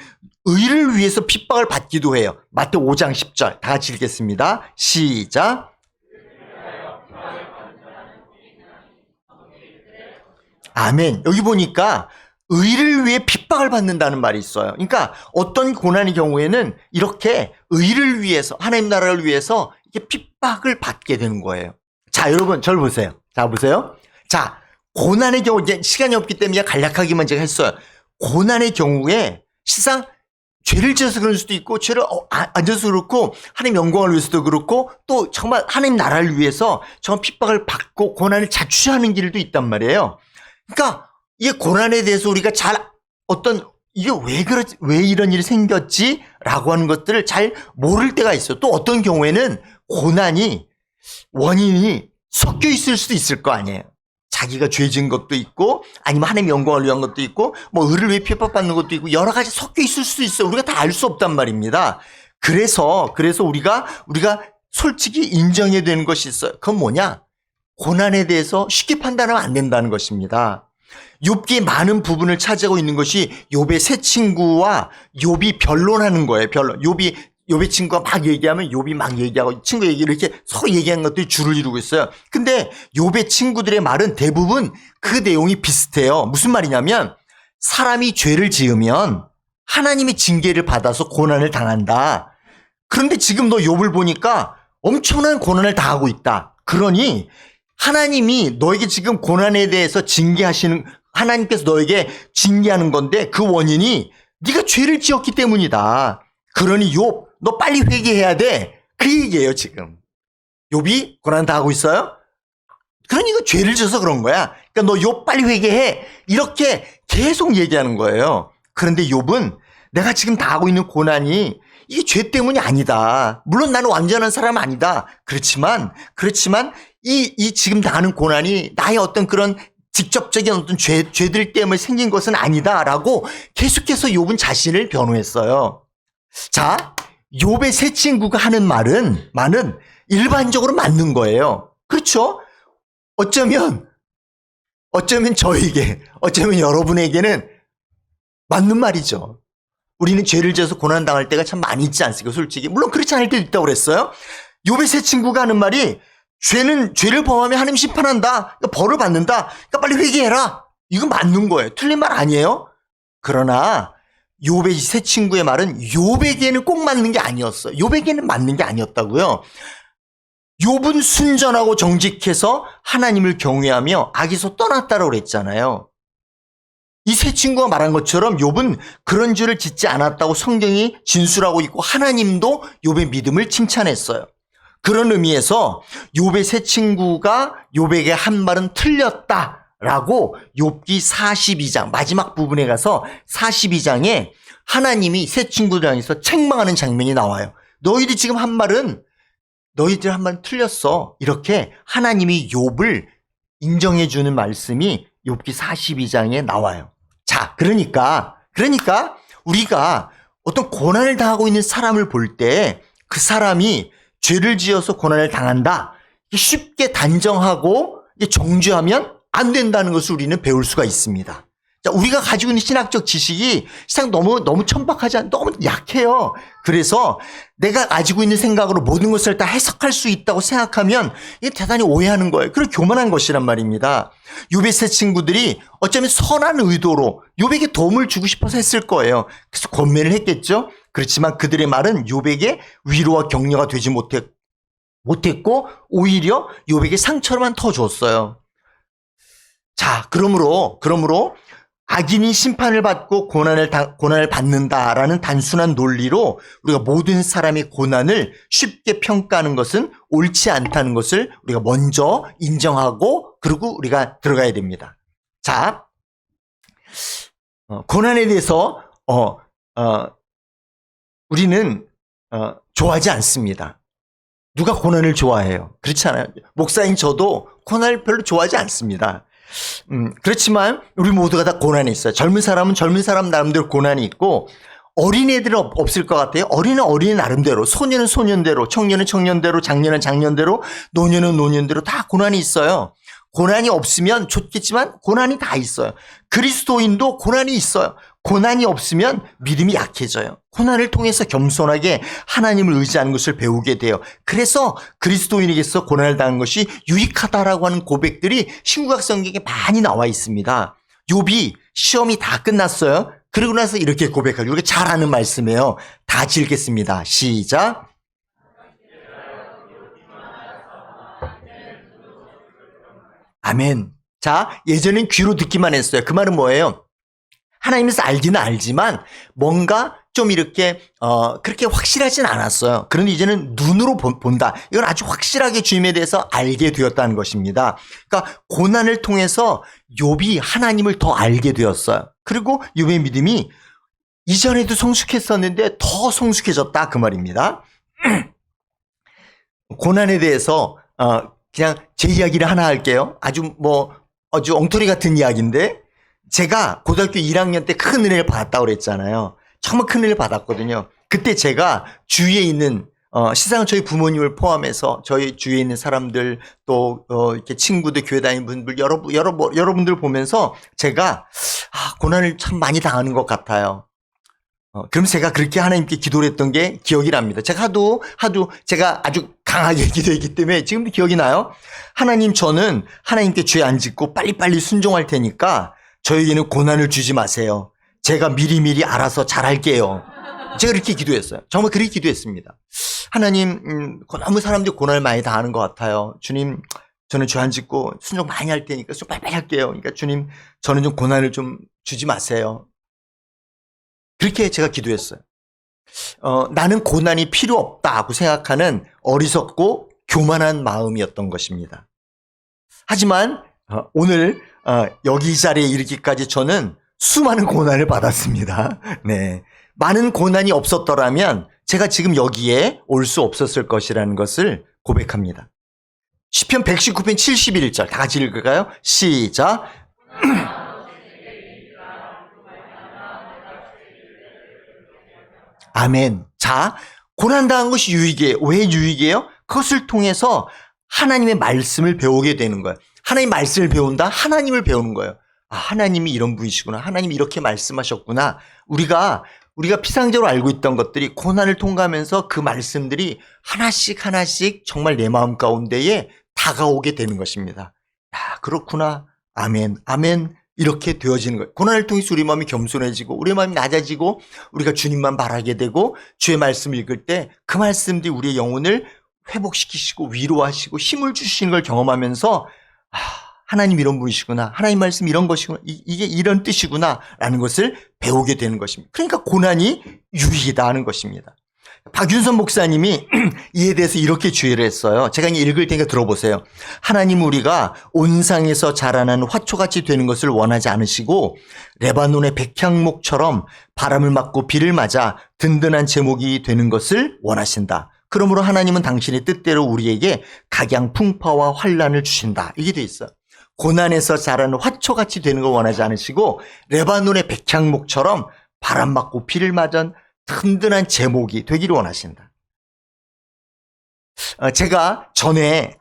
의를 위해서 핍박을 받기도 해요. 마태복음 5장 10절 다 같이 읽겠습니다. 시작. 아멘. 여기 보니까 의를 위해 핍박을 받는다는 말이 있어요. 그러니까 어떤 고난의 경우에는 이렇게 의를 위해서, 하나님 나라를 위해서 이렇게 핍박을 받게 되는 거예요. 자, 여러분 저를 보세요. 자, 보세요. 자, 고난의 경우, 이제 시간이 없기 때문에 간략하게만 제가 했어요. 고난의 경우에 실상 죄를 지어서 그럴 수도 있고, 죄를 안 져서 그렇고, 하나님 영광을 위해서도 그렇고, 또 정말 하나님 나라를 위해서 정말 핍박을 받고 고난을 자취하는 길도 있단 말이에요. 그러니까 이 고난에 대해서 우리가 이게 왜 이런 일이 생겼지? 라고 하는 것들을 잘 모를 때가 있어요. 또 어떤 경우에는 고난이, 원인이 섞여 있을 수도 있을 거 아니에요. 자기가 죄 지은 것도 있고, 아니면 하나님의 영광을 위한 것도 있고, 뭐 의를 위해 핍박받는 것도 있고, 여러 가지 섞여 있을 수도 있어요. 우리가 다 알 수 없단 말입니다. 그래서 우리가 솔직히 인정해야 되는 것이 있어요. 그건 뭐냐? 고난에 대해서 쉽게 판단하면 안 된다는 것입니다. 욥기의 많은 부분을 차지하고 있는 것이 욥의 세 친구와 욥이 변론하는 거예요. 변론. 욥의 친구가 막 얘기하면 욥이 막 얘기하고 친구 얘기를 이렇게 서로 얘기하는 것들이 줄을 이루고 있어요. 근데 욥의 친구들의 말은 대부분 그 내용이 비슷해요. 무슨 말이냐면 사람이 죄를 지으면 하나님의 징계를 받아서 고난을 당한다. 그런데 지금 너 욥을 보니까 엄청난 고난을 당하고 있다. 그러니 하나님이 너에게 지금 고난에 대해서 하나님께서 너에게 징계하는 건데 그 원인이 네가 죄를 지었기 때문이다. 그러니 욥, 너 빨리 회개해야 돼. 그 얘기예요, 지금. 욥이 고난 당하고 있어요? 그러니 이거 죄를 지어서 그런 거야. 그러니까 너 욥 빨리 회개해. 이렇게 계속 얘기하는 거예요. 그런데 욥은 내가 지금 당하고 있는 고난이 이게 죄 때문이 아니다. 물론 나는 완전한 사람 아니다. 그렇지만 이 지금 당하는 고난이 나의 어떤 그런 직접적인 어떤 죄들 때문에 생긴 것은 아니다라고 계속해서 욥은 자신을 변호했어요. 자, 욥의 세 친구가 하는 말은 일반적으로 맞는 거예요. 그렇죠? 어쩌면 저에게, 어쩌면 여러분에게는 맞는 말이죠. 우리는 죄를 지어서 고난당할 때가 참 많이 있지 않습니까? 솔직히. 물론 그렇지 않을 때도 있다고 그랬어요. 욥의 세 친구가 하는 말이 죄를 범하면 하나님 심판한다. 그러니까 벌을 받는다. 그러니까 빨리 회개해라. 이거 맞는 거예요. 틀린 말 아니에요. 그러나 욥의 세 친구의 말은 욥에게는 꼭 맞는 게 아니었어요. 욥에게는 맞는 게 아니었다고요. 욥은 순전하고 정직해서 하나님을 경외하며 악에서 떠났다고 그랬잖아요. 이 세 친구가 말한 것처럼 욥은 그런 죄를 짓지 않았다고 성경이 진술하고 있고 하나님도 욥의 믿음을 칭찬했어요. 그런 의미에서 욥의 세 친구가 욥에게 한 말은 틀렸다라고 욥기 42장 마지막 부분에 가서 42장에 하나님이 세 친구들 향해서 책망하는 장면이 나와요. 너희들 한 말은 틀렸어. 이렇게 하나님이 욥을 인정해 주는 말씀이 욥기 42장에 나와요. 자, 그러니까 우리가 어떤 고난을 당하고 있는 사람을 볼 때 그 사람이 죄를 지어서 고난을 당한다. 쉽게 단정하고 정죄하면 안 된다는 것을 우리는 배울 수가 있습니다. 자, 우리가 가지고 있는 신학적 지식이 세상 너무 천박하지 않아 너무 약해요. 그래서 내가 가지고 있는 생각으로 모든 것을 다 해석할 수 있다고 생각하면 이게 대단히 오해하는 거예요. 그리고 교만한 것이란 말입니다. 욥의 세 친구들이 어쩌면 선한 의도로 욥에게 도움을 주고 싶어서 했을 거예요. 그래서 권면을 했겠죠. 그렇지만 그들의 말은 욥에게 위로와 격려가 되지 못했고 오히려 욥에게 상처만 더 줬어요. 자, 그러므로 악인이 심판을 받고 고난을 받는다라는 단순한 논리로 우리가 모든 사람의 고난을 쉽게 평가하는 것은 옳지 않다는 것을 우리가 먼저 인정하고 그리고 우리가 들어가야 됩니다. 자, 고난에 대해서 우리는 좋아하지 않습니다. 누가 고난을 좋아해요? 그렇지 않아요? 목사인 저도 고난을 별로 좋아하지 않습니다. 그렇지만 우리 모두가 다 고난이 있어요. 젊은 사람은 젊은 사람 나름대로 고난이 있고 어린애들은 없을 것 같아요. 어린애 나름대로, 소년은 소년대로, 청년은 청년대로, 장년은 장년대로, 노년은 노년대로 다 고난이 있어요. 고난이 없으면 좋겠지만 고난이 다 있어요. 그리스도인도 고난이 있어요. 고난이 없으면 믿음이 약해져요. 고난을 통해서 겸손하게 하나님을 의지하는 것을 배우게 돼요. 그래서 그리스도인에게서 고난을 당한 것이 유익하다라고 하는 고백들이 신구약 성경에 많이 나와 있습니다. 욥이 시험이 다 끝났어요. 그러고 나서 이렇게 고백하죠. 이렇게 잘 아는 말씀이에요. 다 읽겠습니다. 시작. 아멘. 자, 예전엔 귀로 듣기만 했어요. 그 말은 뭐예요? 하나님에서 알기는 알지만 뭔가 좀 이렇게 그렇게 확실하진 않았어요. 그런데 이제는 눈으로 본다. 이건 아주 확실하게 주님에 대해서 알게 되었다는 것입니다. 그러니까 고난을 통해서 욥이 하나님을 더 알게 되었어요. 그리고 욥의 믿음이 이전에도 성숙했었는데 더 성숙해졌다 그 말입니다. 고난에 대해서 그냥 제 이야기를 하나 할게요. 아주 엉터리 같은 이야기인데 제가 고등학교 1학년 때 큰 은혜를 받았다고 그랬잖아요. 정말 큰 은혜를 받았거든요. 그때 제가 주위에 있는 시상은 저희 부모님을 포함해서 저희 주위에 있는 사람들 또 이렇게 친구들 교회 다니는 분들 여러분들 보면서 제가 고난을 참 많이 당하는 것 같아요. 그럼 제가 그렇게 하나님께 기도를 했던 게 기억이 납니다. 제가 하도 제가 아주 강하게 기도했기 때문에 지금도 기억이 나요. 하나님, 저는 하나님께 죄 안 짓고 빨리빨리 순종할 테니까 저에게는 고난을 주지 마세요. 제가 미리미리 알아서 잘할게요. 제가 이렇게 기도했어요. 정말 그렇게 기도했습니다. 하나님, 너무 사람들이 고난을 많이 당하는 것 같아요. 주님, 저는 죄 안 짓고 순종 많이 할 테니까 좀 빨리빨리 할게요. 그러니까 주님, 저는 좀 고난을 좀 주지 마세요. 그렇게 제가 기도했어요. 나는 고난이 필요 없다고 생각하는 어리석고 교만한 마음이었던 것입니다. 하지만 오늘 여기 이 자리에 이르기까지 저는 수많은 고난을 받았습니다. 네, 많은 고난이 없었더라면 제가 지금 여기에 올 수 없었을 것이라는 것을 고백합니다. 시편 119편 71절 다 같이 읽을까요? 시작. 아멘. 자, 고난당한 것이 유익이에요. 왜 유익이에요? 그것을 통해서 하나님의 말씀을 배우게 되는 거예요. 하나님 말씀을 배운다? 하나님을 배우는 거예요. 아, 하나님이 이런 분이시구나. 하나님이 이렇게 말씀하셨구나. 우리가 피상적으로 알고 있던 것들이 고난을 통과하면서 그 말씀들이 하나씩 정말 내 마음 가운데에 다가오게 되는 것입니다. 야, 그렇구나. 아멘, 아멘. 이렇게 되어지는 거예요. 고난을 통해서 우리 마음이 겸손해지고 우리 마음이 낮아지고 우리가 주님만 바라게 되고 주의 말씀을 읽을 때 그 말씀들이 우리의 영혼을 회복시키시고 위로하시고 힘을 주시는 걸 경험하면서 아, 하나님 이런 분이시구나. 하나님 말씀 이런 것이구나. 이게 이런 뜻이구나 라는 것을 배우게 되는 것입니다. 그러니까 고난이 유익이다 하는 것입니다. 박윤선 목사님이 이에 대해서 이렇게 주의를 했어요. 제가 이제 읽을 테니까 들어보세요. 하나님 우리가 온상에서 자라난 화초같이 되는 것을 원하지 않으시고 레바논의 백향목처럼 바람을 맞고 비를 맞아 든든한 제목이 되는 것을 원하신다. 그러므로 하나님은 당신의 뜻대로 우리에게 각양 풍파와 환난을 주신다. 이게 돼 있어요. 고난에서 자라는 화초같이 되는 걸 원하지 않으시고 레바논의 백향목처럼 바람 맞고 비를 맞은 든든한 제목이 되기를 원하신다. 제가 전에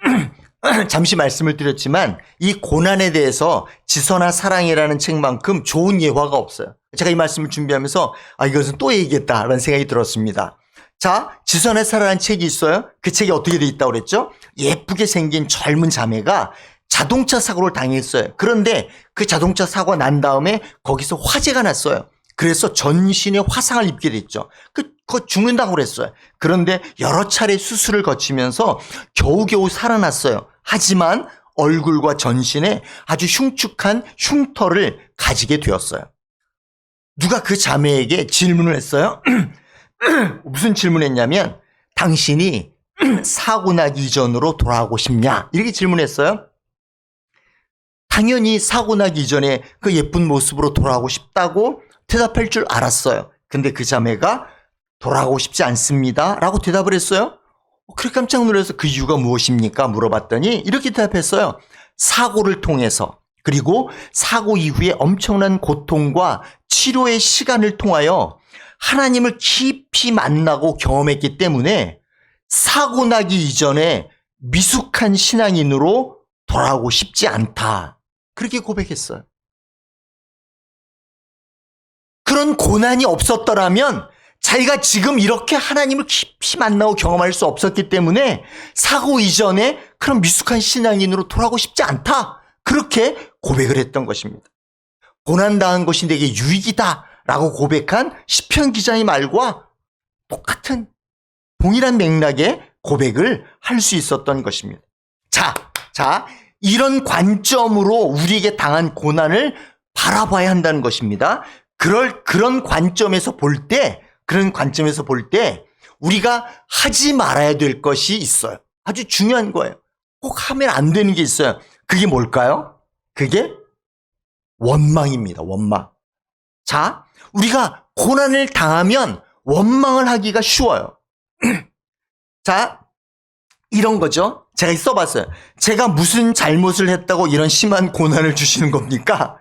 잠시 말씀을 드렸지만 이 고난에 대해서 지선아 사랑이라는 책만큼 좋은 예화가 없어요. 제가 이 말씀을 준비하면서 이것은 또 얘기했다라는 생각이 들었습니다. 자, 지선아 사랑이라는 책이 있어요. 그 책이 어떻게 돼 있다고 그랬죠? 예쁘게 생긴 젊은 자매가 자동차 사고를 당했어요. 그런데 그 자동차 사고가 난 다음에 거기서 화재가 났어요. 그래서 전신에 화상을 입게 됐죠. 그거 죽는다고 그랬어요. 그런데 여러 차례 수술을 거치면서 겨우겨우 살아났어요. 하지만 얼굴과 전신에 아주 흉측한 흉터를 가지게 되었어요. 누가 그 자매에게 질문을 했어요. 무슨 질문했냐면 당신이 사고 나기 이전으로 돌아가고 싶냐? 이렇게 질문했어요. 당연히 사고 나기 이전에 그 예쁜 모습으로 돌아가고 싶다고 대답할 줄 알았어요. 근데 그 자매가 돌아가고 싶지 않습니다 라고 대답을 했어요. 그래 깜짝 놀라서 그 이유가 무엇입니까? 물어봤더니 이렇게 대답했어요. 사고를 통해서 그리고 사고 이후에 엄청난 고통과 치료의 시간을 통하여 하나님을 깊이 만나고 경험했기 때문에 사고 나기 이전에 미숙한 신앙인으로 돌아가고 싶지 않다. 그렇게 고백했어요. 그런 고난이 없었더라면 자기가 지금 이렇게 하나님을 깊이 만나고 경험할 수 없었기 때문에 사고 이전에 그런 미숙한 신앙인으로 돌아가고 싶지 않다. 그렇게 고백을 했던 것입니다. 고난당한 것이 내게 유익이다 라고 고백한 시편 기자의 말과 똑같은 동일한 맥락의 고백을 할 수 있었던 것입니다. 자, 이런 관점으로 우리에게 당한 고난을 바라봐야 한다는 것입니다. 그런 관점에서 볼 때, 우리가 하지 말아야 될 것이 있어요. 아주 중요한 거예요. 꼭 하면 안 되는 게 있어요. 그게 뭘까요? 그게 원망입니다. 원망. 자, 우리가 고난을 당하면 원망을 하기가 쉬워요. 자, 이런 거죠. 제가 써봤어요. 제가 무슨 잘못을 했다고 이런 심한 고난을 주시는 겁니까?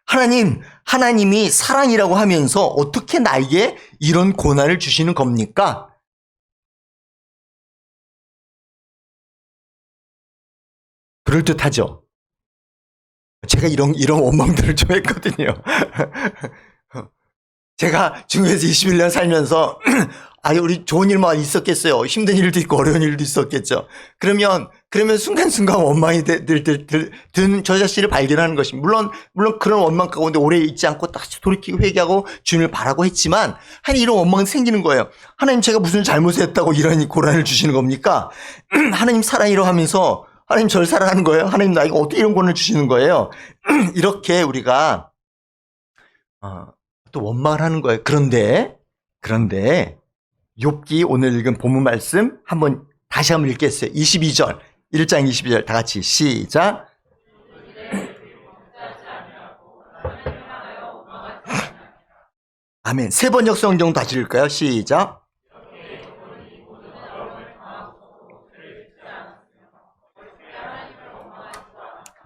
하나님이 사랑이라고 하면서 어떻게 나에게 이런 고난을 주시는 겁니까? 그럴듯하죠. 제가 이런 원망들을 좀 했거든요. 제가 중국에서 21년 살면서 우리 좋은 일만 있었겠어요. 힘든 일도 있고 어려운 일도 있었겠죠. 그러면 순간순간 원망이 든 저 자신을 발견하는 것입니다. 물론 그런 원망 가운데 오래 있지 않고 다시 돌이키고 회개하고 주님을 바라고 했지만 하나님 이런 원망은 생기는 거예요. 하나님 제가 무슨 잘못을 했다고 이런 고난을 주시는 겁니까? 하나님 사랑이라고 하면서 하나님 저를 사랑하는 거예요? 하나님 나에게 어떻게 이런 고난을 주시는 거예요? 이렇게 우리가 또 원망을 하는 거예요. 그런데 욥기 오늘 읽은 본문 말씀 다시 한번 읽겠어요. 22절 1장 22절 다 같이 시작. 아멘. 세 번역 성경 다시 읽을까요? 시작.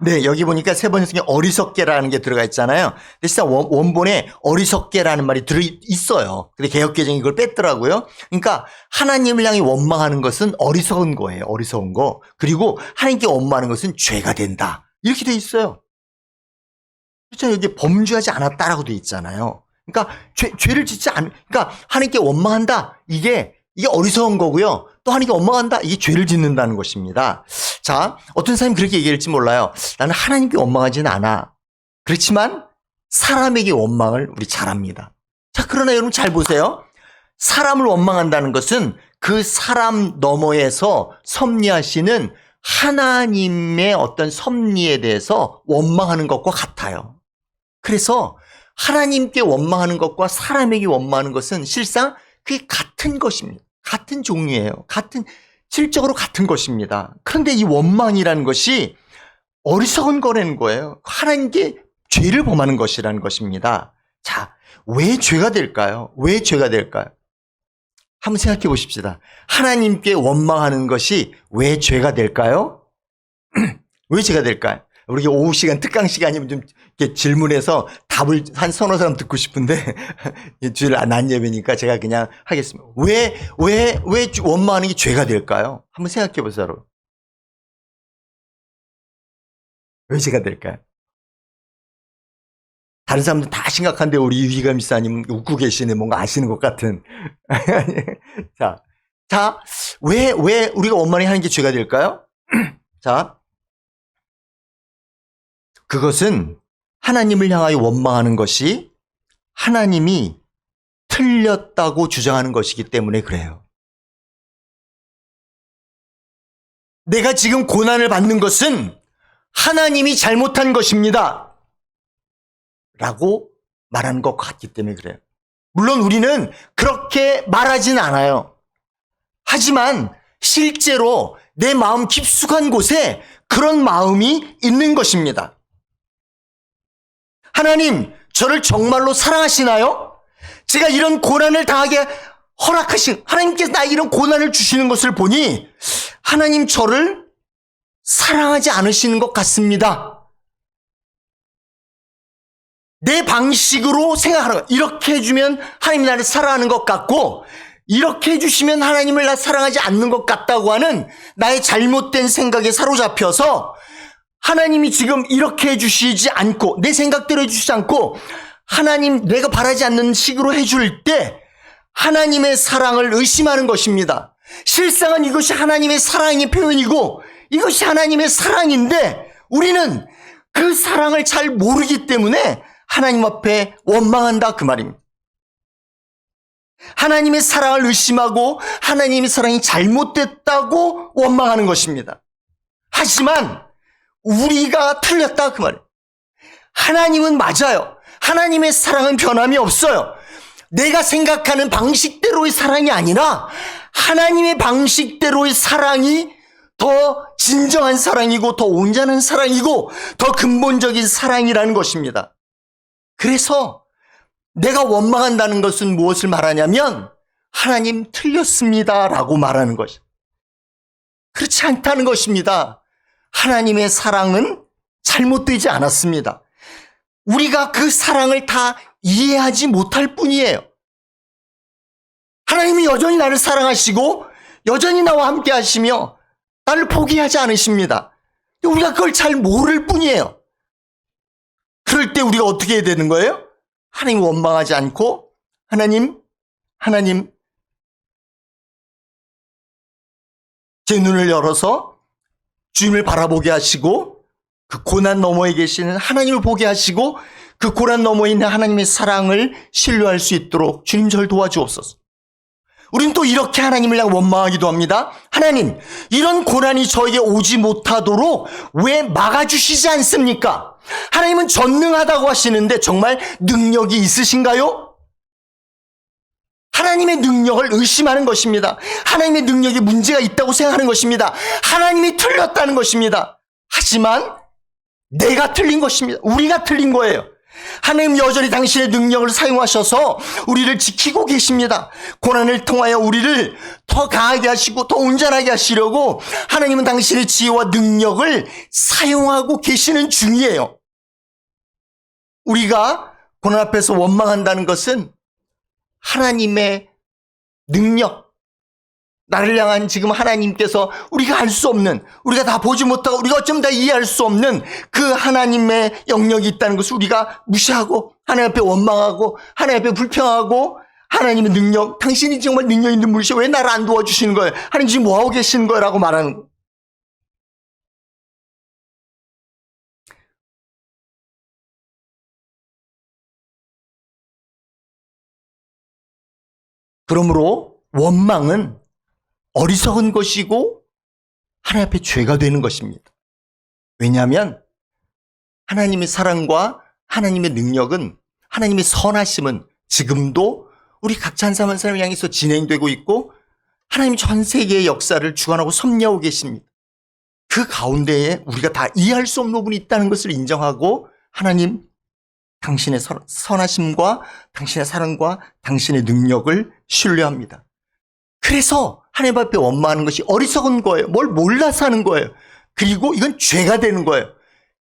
네, 여기 보니까 세 번역 성경에 어리석게라는 게 들어가 있잖아요. 근데 진짜 원본에 어리석게라는 말이 들어있어요. 근데 개역개정이 이걸 뺐더라고요. 그러니까 하나님을 향해 원망하는 것은 어리석은 거예요. 어리석은 거. 그리고 하나님께 원망하는 것은 죄가 된다. 이렇게 돼 있어요. 그렇죠. 여기 범죄하지 않았다라고 돼 있잖아요. 그러니까 죄를 짓지 않, 그러니까 하나님께 원망한다. 이게 어리석은 거고요. 또 하나님께 원망한다. 이게 죄를 짓는다는 것입니다. 자, 어떤 사람이 그렇게 얘기할지 몰라요. 나는 하나님께 원망하지는 않아. 그렇지만 사람에게 원망을 우리 잘합니다. 자, 그러나 여러분 잘 보세요. 사람을 원망한다는 것은 그 사람 너머에서 섭리하시는 하나님의 어떤 섭리에 대해서 원망하는 것과 같아요. 그래서 하나님께 원망하는 것과 사람에게 원망하는 것은 실상 그게 같은 것입니다. 같은 종류예요. 실적으로 같은 것입니다. 그런데 이 원망이라는 것이 어리석은 거라는 거예요. 하나님께 죄를 범하는 것이라는 것입니다. 자, 왜 죄가 될까요? 왜 죄가 될까요? 한번 생각해 보십시다. 하나님께 원망하는 것이 왜 죄가 될까요? 왜 죄가 될까요? 우리 오후 시간, 특강 시간이면 좀 이렇게 질문해서 답을 한 서너 사람 듣고 싶은데, 주일 난 예배니까 제가 그냥 하겠습니다. 왜 원망하는 게 죄가 될까요? 한번 생각해 보세요, 여러분. 왜 죄가 될까요? 다른 사람들 다 심각한데 우리 유희가 미사님 웃고 계시네. 뭔가 아시는 것 같은. 자, 왜 우리가 원망하는 게 죄가 될까요? 자, 그것은 하나님을 향하여 원망하는 것이 하나님이 틀렸다고 주장하는 것이기 때문에 그래요. 내가 지금 고난을 받는 것은 하나님이 잘못한 것입니다. 라고 말하는 것 같기 때문에 그래요. 물론 우리는 그렇게 말하진 않아요. 하지만 실제로 내 마음 깊숙한 곳에 그런 마음이 있는 것입니다. 하나님, 저를 정말로 사랑하시나요? 제가 이런 고난을 당하게 하나님께서 나 이런 고난을 주시는 것을 보니 하나님 저를 사랑하지 않으시는 것 같습니다. 내 방식으로 생각하는 것. 이렇게 해주면 하나님이 나를 사랑하는 것 같고 이렇게 해주시면 하나님을 나 사랑하지 않는 것 같다고 하는 나의 잘못된 생각에 사로잡혀서 하나님이 지금 이렇게 해주시지 않고 내 생각대로 해주시지 않고 하나님 내가 바라지 않는 식으로 해줄 때 하나님의 사랑을 의심하는 것입니다. 실상은 이것이 하나님의 사랑의 표현이고 이것이 하나님의 사랑인데 우리는 그 사랑을 잘 모르기 때문에 하나님 앞에 원망한다 그 말입니다. 하나님의 사랑을 의심하고 하나님의 사랑이 잘못됐다고 원망하는 것입니다. 하지만 우리가 틀렸다 그 말이에요. 하나님은 맞아요. 하나님의 사랑은 변함이 없어요. 내가 생각하는 방식대로의 사랑이 아니라 하나님의 방식대로의 사랑이 더 진정한 사랑이고 더 온전한 사랑이고 더 근본적인 사랑이라는 것입니다. 그래서 내가 원망한다는 것은 무엇을 말하냐면 하나님 틀렸습니다 라고 말하는 것이죠. 그렇지 않다는 것입니다. 하나님의 사랑은 잘못되지 않았습니다. 우리가 그 사랑을 다 이해하지 못할 뿐이에요. 하나님이 여전히 나를 사랑하시고 여전히 나와 함께 하시며 나를 포기하지 않으십니다. 우리가 그걸 잘 모를 뿐이에요. 그럴 때 우리가 어떻게 해야 되는 거예요? 하나님 원망하지 않고 하나님 제 눈을 열어서 주님을 바라보게 하시고 그 고난 너머에 계시는 하나님을 보게 하시고 그 고난 너머에 있는 하나님의 사랑을 신뢰할 수 있도록 주님 저를 도와주옵소서. 우리는 또 이렇게 하나님을 향해 원망하기도 합니다. 하나님, 이런 고난이 저에게 오지 못하도록 왜 막아주시지 않습니까? 하나님은 전능하다고 하시는데 정말 능력이 있으신가요? 하나님의 능력을 의심하는 것입니다. 하나님의 능력에 문제가 있다고 생각하는 것입니다. 하나님이 틀렸다는 것입니다. 하지만 내가 틀린 것입니다. 우리가 틀린 거예요. 하나님 여전히 당신의 능력을 사용하셔서 우리를 지키고 계십니다. 고난을 통하여 우리를 더 강하게 하시고 더 온전하게 하시려고 하나님은 당신의 지혜와 능력을 사용하고 계시는 중이에요. 우리가 고난 앞에서 원망한다는 것은 하나님의 능력, 나를 향한 지금 하나님께서 우리가 알 수 없는, 우리가 다 보지 못하고 우리가 어쩜 다 이해할 수 없는 그 하나님의 영역이 있다는 것을 우리가 무시하고 하나님 앞에 원망하고 하나님 앞에 불평하고 하나님의 능력, 당신이 정말 능력 있는 분이시오, 왜 나를 안 도와주시는 거예요? 하나님 지금 뭐하고 계시는 거예요? 라고 말하는 거예요. 그러므로 원망은 어리석은 것이고 하나님 앞에 죄가 되는 것입니다. 왜냐하면 하나님의 사랑과 하나님의 능력은, 하나님의 선하심은 지금도 우리 각자 한 사람 한 사람을 향해서 진행되고 있고 하나님 전 세계의 역사를 주관하고 섭리하고 계십니다. 그 가운데에 우리가 다 이해할 수 없는 부분이 있다는 것을 인정하고 하나님 당신의 선하심과 당신의 사랑과 당신의 능력을 신뢰합니다. 그래서 하나님 앞에 원망하는 것이 어리석은 거예요. 뭘 몰라서 하는 거예요. 그리고 이건 죄가 되는 거예요.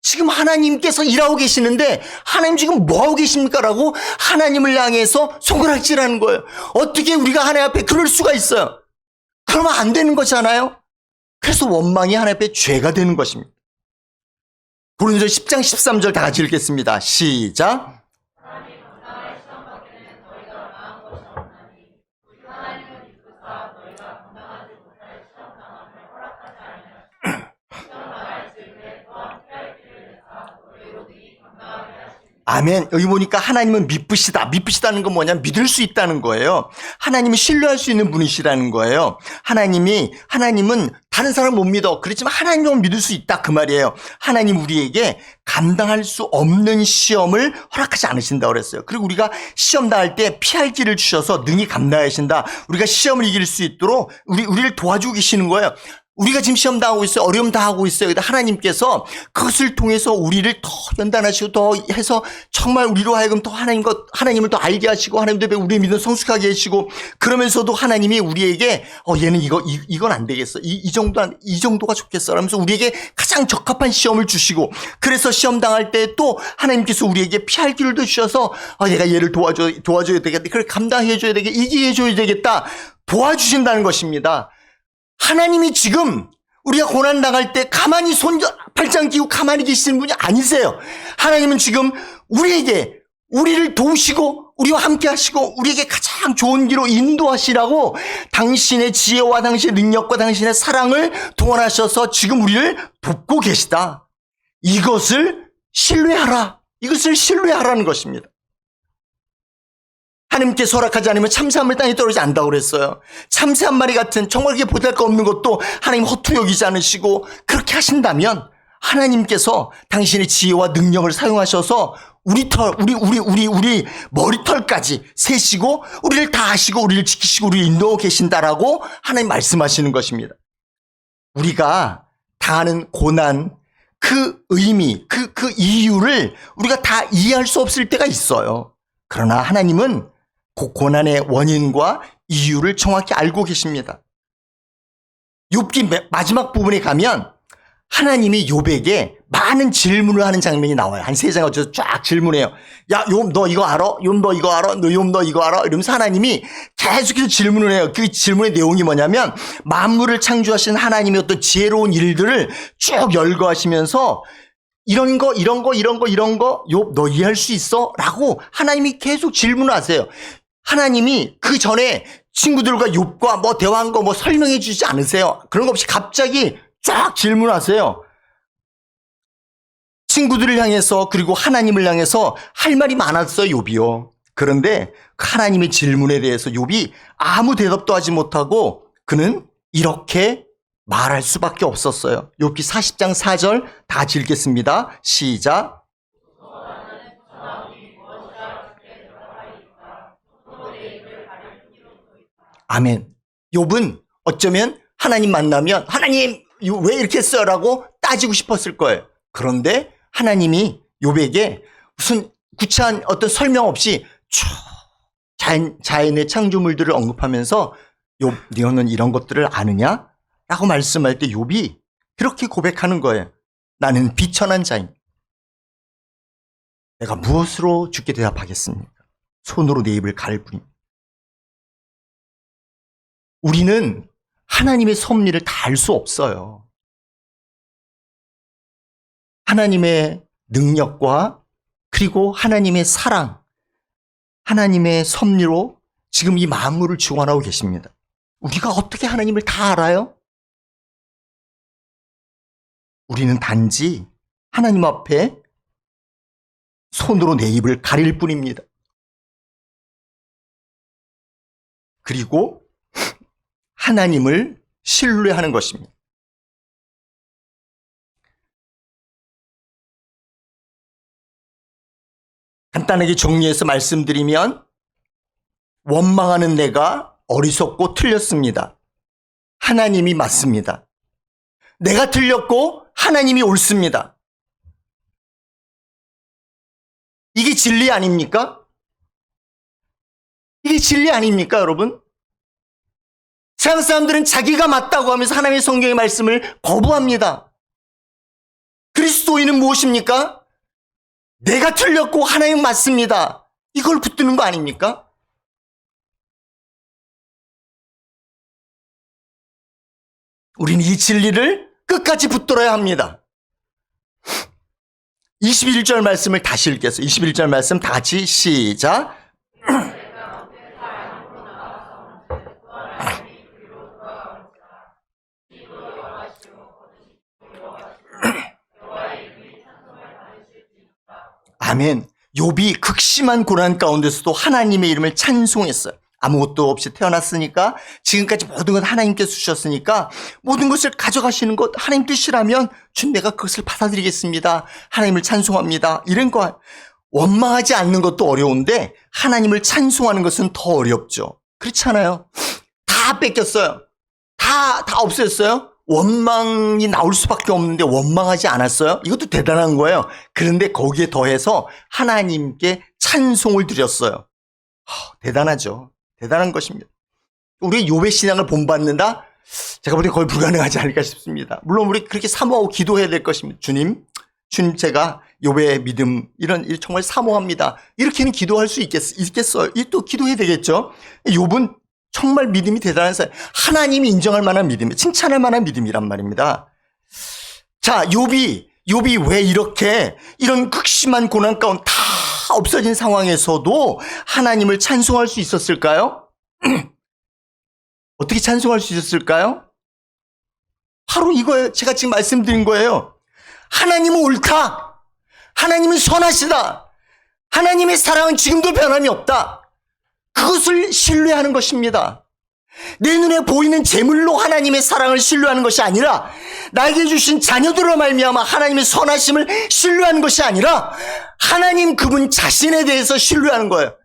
지금 하나님께서 일하고 계시는데 하나님 지금 뭐하고 계십니까? 라고 하나님을 향해서 손가락질하는 거예요. 어떻게 우리가 하나님 앞에 그럴 수가 있어요? 그러면 안 되는 거잖아요. 그래서 원망이 하나님 앞에 죄가 되는 것입니다. 고린도서 10장 13절 다 같이 읽겠습니다. 시작. 아멘. 여기 보니까 하나님은 믿으시다. 믿으시다는 건 뭐냐면 믿을 수 있다는 거예요. 하나님이 신뢰할 수 있는 분이시라는 거예요. 하나님은 다른 사람 못 믿어. 그렇지만 하나님은 믿을 수 있다. 그 말이에요. 하나님 우리에게 감당할 수 없는 시험을 허락하지 않으신다고 그랬어요. 그리고 우리가 시험 당할 때 피할 길을 주셔서 능히 감당하신다. 우리가 시험을 이길 수 있도록 우리를 도와주고 계시는 거예요. 우리가 지금 시험 당하고 있어요. 어려움 당하고 있어요. 근데 하나님께서 그것을 통해서 우리를 더 연단하시고 더 해서 정말 우리로 하여금 더 하나님을 더 알게 하시고 하나님도 우리의 믿음 성숙하게 하시고 그러면서도 하나님이 우리에게 얘는 이건 안 되겠어. 이 정도가 좋겠어. 라면서 우리에게 가장 적합한 시험을 주시고 그래서 시험 당할 때 또 하나님께서 우리에게 피할 길을 주셔서 내가 얘를 도와줘야 되겠다. 그걸 감당해줘야 되겠다. 이기게 해줘야 되겠다. 도와주신다는 것입니다. 하나님이 지금 우리가 고난 당할 때 가만히 발짱 끼고 가만히 계시는 분이 아니세요. 하나님은 지금 우리를 도우시고 우리와 함께 하시고 우리에게 가장 좋은 길로 인도하시라고 당신의 지혜와 당신의 능력과 당신의 사랑을 동원하셔서 지금 우리를 돕고 계시다. 이것을 신뢰하라는 것입니다. 하나님께서 허락하지 않으면 참새 한 마리 땅에 떨어지지 않는다고 그랬어요. 참새 한 마리 같은 정말 그게 보잘것없는 것도 하나님 허투루 여기지 않으시고 그렇게 하신다면 하나님께서 당신의 지혜와 능력을 사용하셔서 우리 머리털까지 세시고 우리를 다 아시고 우리를 지키시고 우리를 인도하고 계신다라고 하나님 말씀하시는 것입니다. 우리가 당하는 고난, 그 의미, 그 이유를 우리가 다 이해할 수 없을 때가 있어요. 그러나 하나님은 고난의 원인과 이유를 정확히 알고 계십니다. 욥기 마지막 부분에 가면 하나님이 욥에게 많은 질문을 하는 장면이 나와요. 한 3장 어쩌서 쫙 질문해요. 야, 욥 너 이거 알아? 욥 너 이거 알아? 욥 너 이거 알아? 이러면서 하나님이 계속해서 질문을 해요. 그 질문의 내용이 뭐냐면 만물을 창조하신 하나님의 어떤 지혜로운 일들을 쭉 열거하시면서 이런 거, 욥 너 이해할 수 있어? 라고 하나님이 계속 질문하세요. 하나님이 그 전에 친구들과 욥과 뭐 대화한 거 뭐 설명해 주지 않으세요. 그런 거 없이 갑자기 쫙 질문하세요. 친구들을 향해서 그리고 하나님을 향해서 할 말이 많았어요, 욥이요. 그런데 하나님의 질문에 대해서 욥이 아무 대답도 하지 못하고 그는 이렇게 말할 수밖에 없었어요. 욥기 40장 4절 다 같이 읽겠습니다. 시작. 아멘. 욥은 어쩌면 하나님 만나면 하나님 왜 이렇게 했어요? 라고 따지고 싶었을 거예요. 그런데 하나님이 욥에게 무슨 구체한 어떤 설명 없이 쭉 자연의 창조물들을 언급하면서 욥, 너는 이런 것들을 아느냐? 라고 말씀할 때 욥이 그렇게 고백하는 거예요. 나는 비천한 자입니다. 내가 무엇으로 주께 대답하겠습니까? 손으로 내 입을 가릴 뿐입니다. 우리는 하나님의 섭리를 다 알 수 없어요. 하나님의 능력과 그리고 하나님의 사랑, 하나님의 섭리로 지금 이 만물을 주관하고 계십니다. 우리가 어떻게 하나님을 다 알아요? 우리는 단지 하나님 앞에 손으로 내 입을 가릴 뿐입니다. 그리고 하나님을 신뢰하는 것입니다. 간단하게 정리해서 말씀드리면 원망하는 내가 어리석고 틀렸습니다. 하나님이 맞습니다. 내가 틀렸고 하나님이 옳습니다. 이게 진리 아닙니까? 이게 진리 아닙니까, 여러분? 세상 사람들은 자기가 맞다고 하면서 하나님의 성경의 말씀을 거부합니다. 그리스도인은 무엇입니까? 내가 틀렸고 하나님 맞습니다. 이걸 붙드는 거 아닙니까? 우리는 이 진리를 끝까지 붙들어야 합니다. 21절 말씀을 다시 읽겠습니다. 21절 말씀 다 같이 시작. 아멘. 욥이 극심한 고난 가운데서도 하나님의 이름을 찬송했어요. 아무것도 없이 태어났으니까, 지금까지 모든 것 하나님께서 주셨으니까 모든 것을 가져가시는 것 하나님 뜻이라면 준 내가 그것을 받아들이겠습니다. 하나님을 찬송합니다. 이런 거 원망하지 않는 것도 어려운데 하나님을 찬송하는 것은 더 어렵죠. 그렇잖아요. 다 뺏겼어요. 다 없애졌어요. 원망이 나올 수밖에 없는데 원망하지 않았어요. 이것도 대단한 거예요. 그런데 거기에 더해서 하나님께 찬송을 드렸어요. 대단하죠. 대단한 것입니다. 우리 욥의 신앙을 본받는다? 제가 볼 때 거의 불가능하지 않을까 싶습니다. 물론 우리 그렇게 사모하고 기도해야 될 것입니다. 주님 제가 욥의 믿음 이런 정말 사모합니다. 이렇게는 기도할 수 있겠어요? 또 기도해야 되겠죠. 욥은 정말 믿음이 대단한 사람, 하나님이 인정할 만한 믿음, 칭찬할 만한 믿음이란 말입니다. 자, 욥이 왜 이런 극심한 고난 가운데 다 없어진 상황에서도 하나님을 찬송할 수 있었을까요? 어떻게 찬송할 수 있었을까요? 바로 이거예요. 제가 지금 말씀드린 거예요. 하나님은 옳다. 하나님은 선하시다. 하나님의 사랑은 지금도 변함이 없다. 그것을 신뢰하는 것입니다. 내 눈에 보이는 재물로 하나님의 사랑을 신뢰하는 것이 아니라, 나에게 주신 자녀들로 말미암아 하나님의 선하심을 신뢰하는 것이 아니라, 하나님 그분 자신에 대해서 신뢰하는 거예요.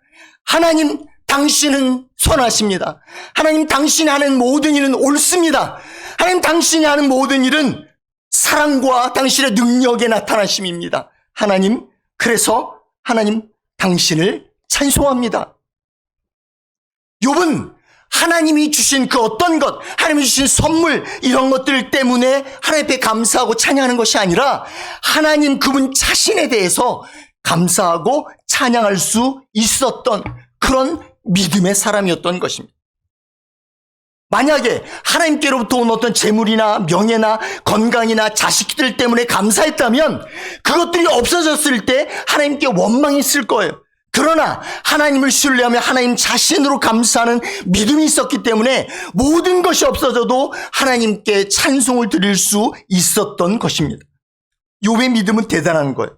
하나님 당신은 선하십니다. 하나님 당신이 하는 모든 일은 옳습니다. 하나님 당신이 하는 모든 일은 사랑과 당신의 능력의 나타나심입니다. 그래서 하나님 당신을 찬송합니다. 욥은 하나님이 주신 그 어떤 것, 하나님이 주신 선물, 이런 것들 때문에 하나님 앞에 감사하고 찬양하는 것이 아니라 하나님 그분 자신에 대해서 감사하고 찬양할 수 있었던 그런 믿음의 사람이었던 것입니다. 만약에 하나님께로부터 온 어떤 재물이나 명예나 건강이나 자식들 때문에 감사했다면 그것들이 없어졌을 때 하나님께 원망했을 거예요. 그러나 하나님을 신뢰하며 하나님 자신으로 감사하는 믿음이 있었기 때문에 모든 것이 없어져도 하나님께 찬송을 드릴 수 있었던 것입니다. 욥의 믿음은 대단한 거예요.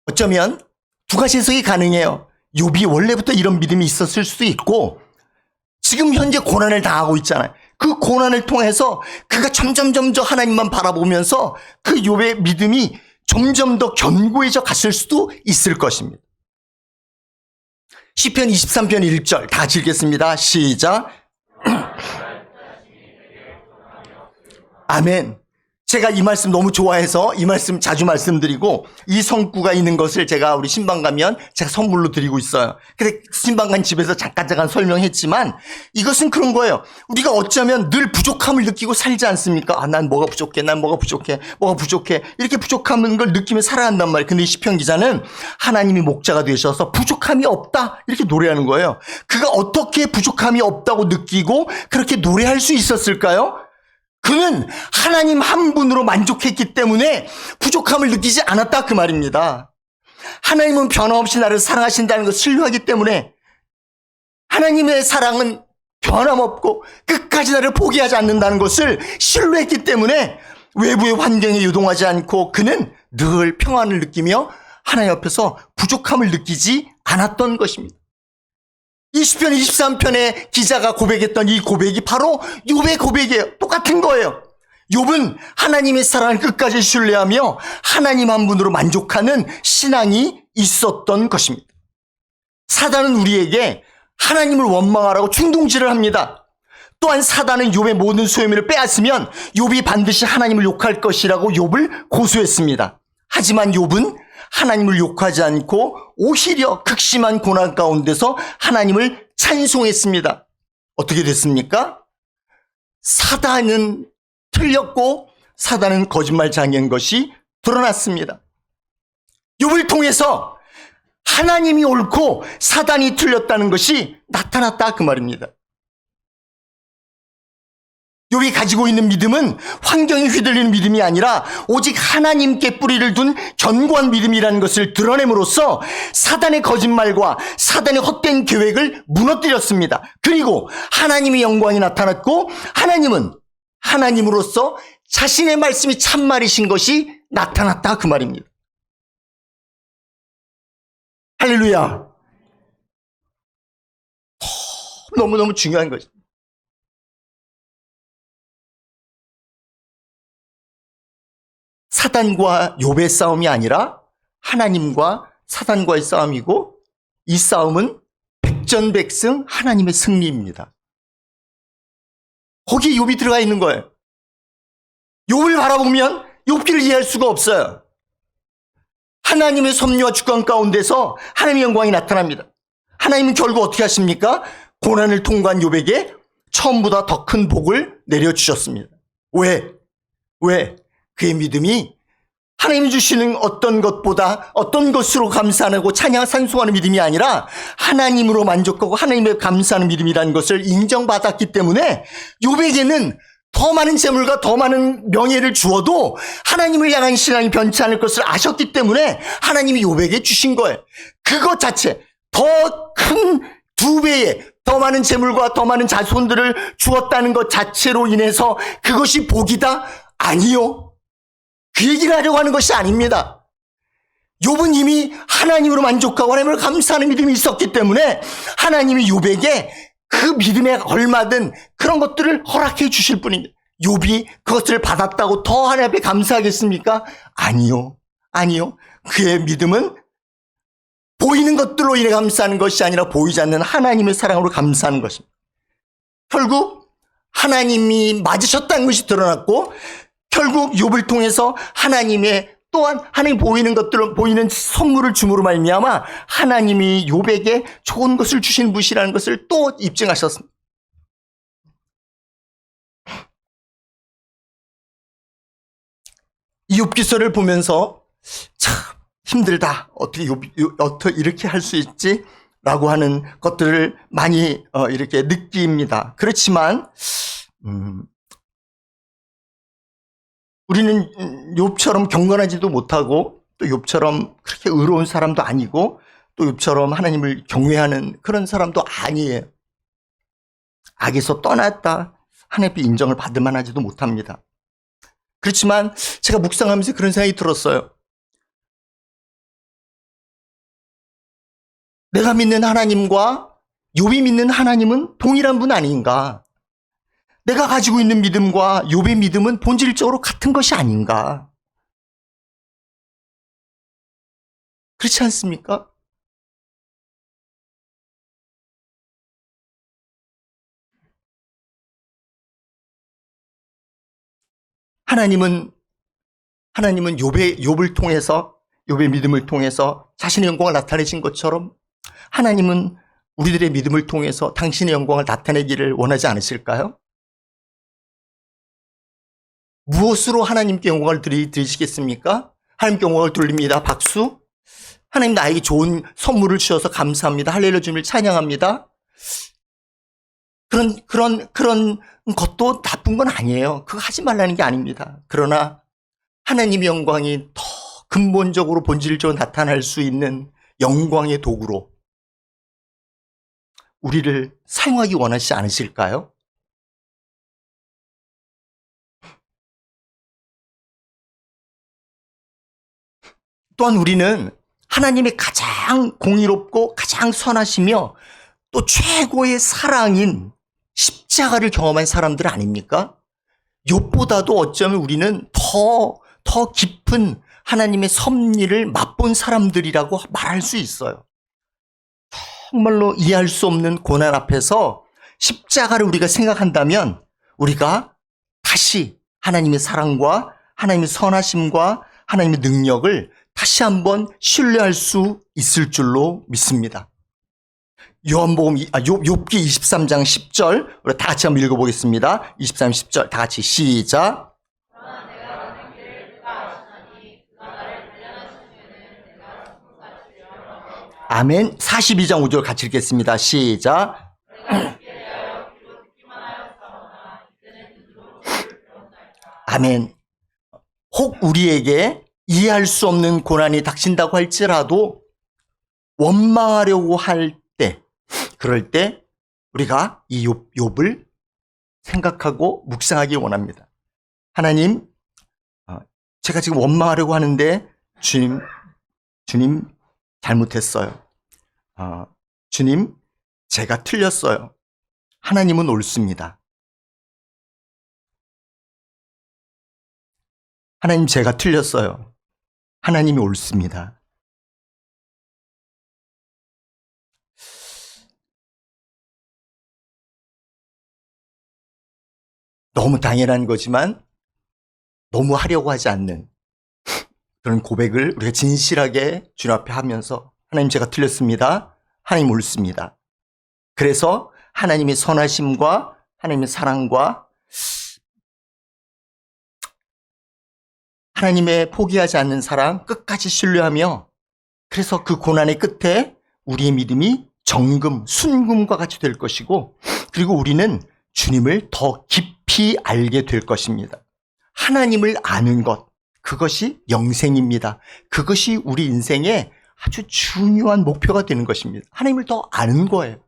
어쩌면 두 가지 해석이 가능해요. 욥이 원래부터 이런 믿음이 있었을 수도 있고, 지금 현재 고난을 당하고 있잖아요. 그 고난을 통해서 그가 점점 하나님만 바라보면서 그 욥의 믿음이 점점 더 견고해져 갔을 수도 있을 것입니다. 시편 23편 1절 다 같이 읽겠습니다. 시작. 아멘. 제가 이 말씀 너무 좋아해서 이 말씀 자주 말씀드리고 이 성구가 있는 것을 제가 우리 신방 가면 제가 선물로 드리고 있어요. 근데 신방 간 집에서 잠깐 설명했지만 이것은 그런 거예요. 우리가 어쩌면 늘 부족함을 느끼고 살지 않습니까? 아, 난 뭐가 부족해, 난 뭐가 부족해, 뭐가 부족해. 이렇게 부족함인 걸 느끼며 살아간단 말이에요. 근데 이 시편 기자는 하나님이 목자가 되셔서 부족함이 없다 이렇게 노래하는 거예요. 그가 어떻게 부족함이 없다고 느끼고 그렇게 노래할 수 있었을까요? 그는 하나님 한 분으로 만족했기 때문에 부족함을 느끼지 않았다 그 말입니다. 하나님은 변함없이 나를 사랑하신다는 것을 신뢰하기 때문에 하나님의 사랑은 변함없고 끝까지 나를 포기하지 않는다는 것을 신뢰했기 때문에 외부의 환경에 유동하지 않고 그는 늘 평안을 느끼며 하나님 앞에서 부족함을 느끼지 않았던 것입니다. 이 시편 23편의 기자가 고백했던 이 고백이 바로 욥의 고백이에요. 똑같은 거예요. 욥은 하나님의 사랑을 끝까지 신뢰하며 하나님 한 분으로 만족하는 신앙이 있었던 것입니다. 사단은 우리에게 하나님을 원망하라고 충동질을 합니다. 또한 사단은 욥의 모든 소유물을 빼앗으면 욥이 반드시 하나님을 욕할 것이라고 욥을 고소했습니다. 하지만 욥은 하나님을 욕하지 않고 오히려 극심한 고난 가운데서 하나님을 찬송했습니다. 어떻게 됐습니까? 사단은 틀렸고 사단은 거짓말장애인 것이 드러났습니다. 욥을 통해서 하나님이 옳고 사단이 틀렸다는 것이 나타났다 그 말입니다. 욥이 가지고 있는 믿음은 환경에 휘둘리는 믿음이 아니라 오직 하나님께 뿌리를 둔 견고한 믿음이라는 것을 드러냄으로써 사단의 거짓말과 사단의 헛된 계획을 무너뜨렸습니다. 그리고 하나님의 영광이 나타났고 하나님은 하나님으로서 자신의 말씀이 참말이신 것이 나타났다 그 말입니다. 할렐루야. 너무너무 중요한 것입니다. 사단과 욥의 싸움이 아니라 하나님과 사단과의 싸움이고 이 싸움은 백전백승 하나님의 승리입니다. 거기에 욥이 들어가 있는 거예요. 욥을 바라보면 욥기를 이해할 수가 없어요. 하나님의 섭리와 주권 가운데서 하나님의 영광이 나타납니다. 하나님은 결국 어떻게 하십니까? 고난을 통과한 욥에게 처음보다 더 큰 복을 내려주셨습니다. 왜? 그의 믿음이 하나님이 주시는 어떤 것보다 어떤 것으로 감사하고 찬양 찬송하는 믿음이 아니라 하나님으로 만족하고 하나님에 감사하는 믿음이라는 것을 인정받았기 때문에 욥에게는 더 많은 재물과 더 많은 명예를 주어도 하나님을 향한 신앙이 변치 않을 것을 아셨기 때문에 하나님이 욥에게 주신 거예요. 그것 자체 더 큰 2배의 더 많은 재물과 더 많은 자손들을 주었다는 것 자체로 인해서 그것이 복이다? 아니요. 그 얘기를 하려고 하는 것이 아닙니다. 욥은 이미 하나님으로 만족하고 하나님을 감사하는 믿음이 있었기 때문에 하나님이 욥에게 그 믿음에 걸맞은 그런 것들을 허락해 주실 뿐입니다. 욥이 그것을 받았다고 더 하나님 앞에 감사하겠습니까? 아니요. 그의 믿음은 보이는 것들로 인해 감사하는 것이 아니라 보이지 않는 하나님의 사랑으로 감사하는 것입니다. 결국 하나님이 맞으셨다는 것이 드러났고 결국 욥을 통해서 하나님의 또한 하나님 보이는 것들을 보이는 선물을 줌으로 말미암아 하나님이 욥에게 좋은 것을 주신 분이라는 것을 또 입증하셨습니다. 이 욥기서를 보면서 참 힘들다. 어떻게 이렇게 할 수 있지? 라고 하는 것들을 많이 이렇게 느낍니다. 그렇지만 우리는 욥처럼 경건하지도 못하고 또 욥처럼 그렇게 의로운 사람도 아니고 또 욥처럼 하나님을 경외하는 그런 사람도 아니에요. 악에서 떠났다. 하나님께 인정을 받을 만하지도 못합니다. 그렇지만 제가 묵상하면서 그런 생각이 들었어요. 내가 믿는 하나님과 욥이 믿는 하나님은 동일한 분 아닌가? 내가 가지고 있는 믿음과 욥의 믿음은 본질적으로 같은 것이 아닌가? 그렇지 않습니까? 하나님은 하나님은 욥을 통해서, 욥의 믿음을 통해서 자신의 영광을 나타내신 것처럼 하나님은 우리들의 믿음을 통해서 당신의 영광을 나타내기를 원하지 않으실까요? 무엇으로 하나님께 영광을 드리시겠습니까? 하나님께 영광을 돌립니다. 박수. 하나님 나에게 좋은 선물을 주셔서 감사합니다. 할렐루야 주님을 찬양합니다. 그런 것도 나쁜 건 아니에요. 그거 하지 말라는 게 아닙니다. 그러나 하나님의 영광이 더 근본적으로 본질적으로 나타날 수 있는 영광의 도구로 우리를 사용하기 원하시지 않으실까요? 또한 우리는 하나님의 가장 공의롭고 가장 선하시며 또 최고의 사랑인 십자가를 경험한 사람들 아닙니까? 욥보다도 어쩌면 우리는 더 깊은 하나님의 섭리를 맛본 사람들이라고 말할 수 있어요. 정말로 이해할 수 없는 고난 앞에서 십자가를 우리가 생각한다면 우리가 다시 하나님의 사랑과 하나님의 선하심과 하나님의 능력을 다시 한번 신뢰할 수 있을 줄로 믿습니다. 욥기 23장 10절 우리 다 같이 한번 읽어보겠습니다. 23, 10절 다 같이 시작. 아멘. 42장 5절 같이 읽겠습니다. 시작. 아멘. 혹 우리에게 이해할 수 없는 고난이 닥친다고 할지라도 원망하려고 할 때, 그럴 때 우리가 이 욥을 생각하고 묵상하기 원합니다. 하나님, 제가 지금 원망하려고 하는데 주님 잘못했어요. 주님, 제가 틀렸어요. 하나님은 옳습니다. 하나님, 제가 틀렸어요. 하나님이 옳습니다. 너무 당연한 거지만 너무 하려고 하지 않는 그런 고백을 우리가 진실하게 주님 앞에 하면서 하나님, 제가 틀렸습니다. 하나님 옳습니다. 그래서 하나님의 선하심과 하나님의 사랑과 하나님의 포기하지 않는 사랑 끝까지 신뢰하며 그래서 그 고난의 끝에 우리의 믿음이 정금, 순금과 같이 될 것이고 그리고 우리는 주님을 더 깊이 알게 될 것입니다. 하나님을 아는 것, 그것이 영생입니다. 그것이 우리 인생의 아주 중요한 목표가 되는 것입니다. 하나님을 더 아는 거예요.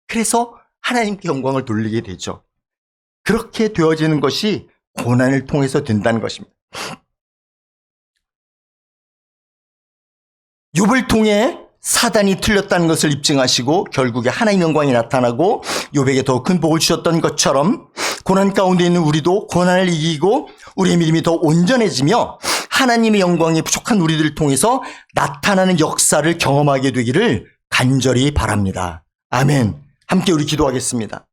그래서 하나님께 영광을 돌리게 되죠. 그렇게 되어지는 것이 고난을 통해서 된다는 것입니다. 욥을 통해 사단이 틀렸다는 것을 입증하시고 결국에 하나님의 영광이 나타나고 욥에게 더 큰 복을 주셨던 것처럼 고난 가운데 있는 우리도 고난을 이기고 우리의 믿음이 더 온전해지며 하나님의 영광이 부족한 우리들을 통해서 나타나는 역사를 경험하게 되기를 간절히 바랍니다. 아멘. 함께 우리 기도하겠습니다.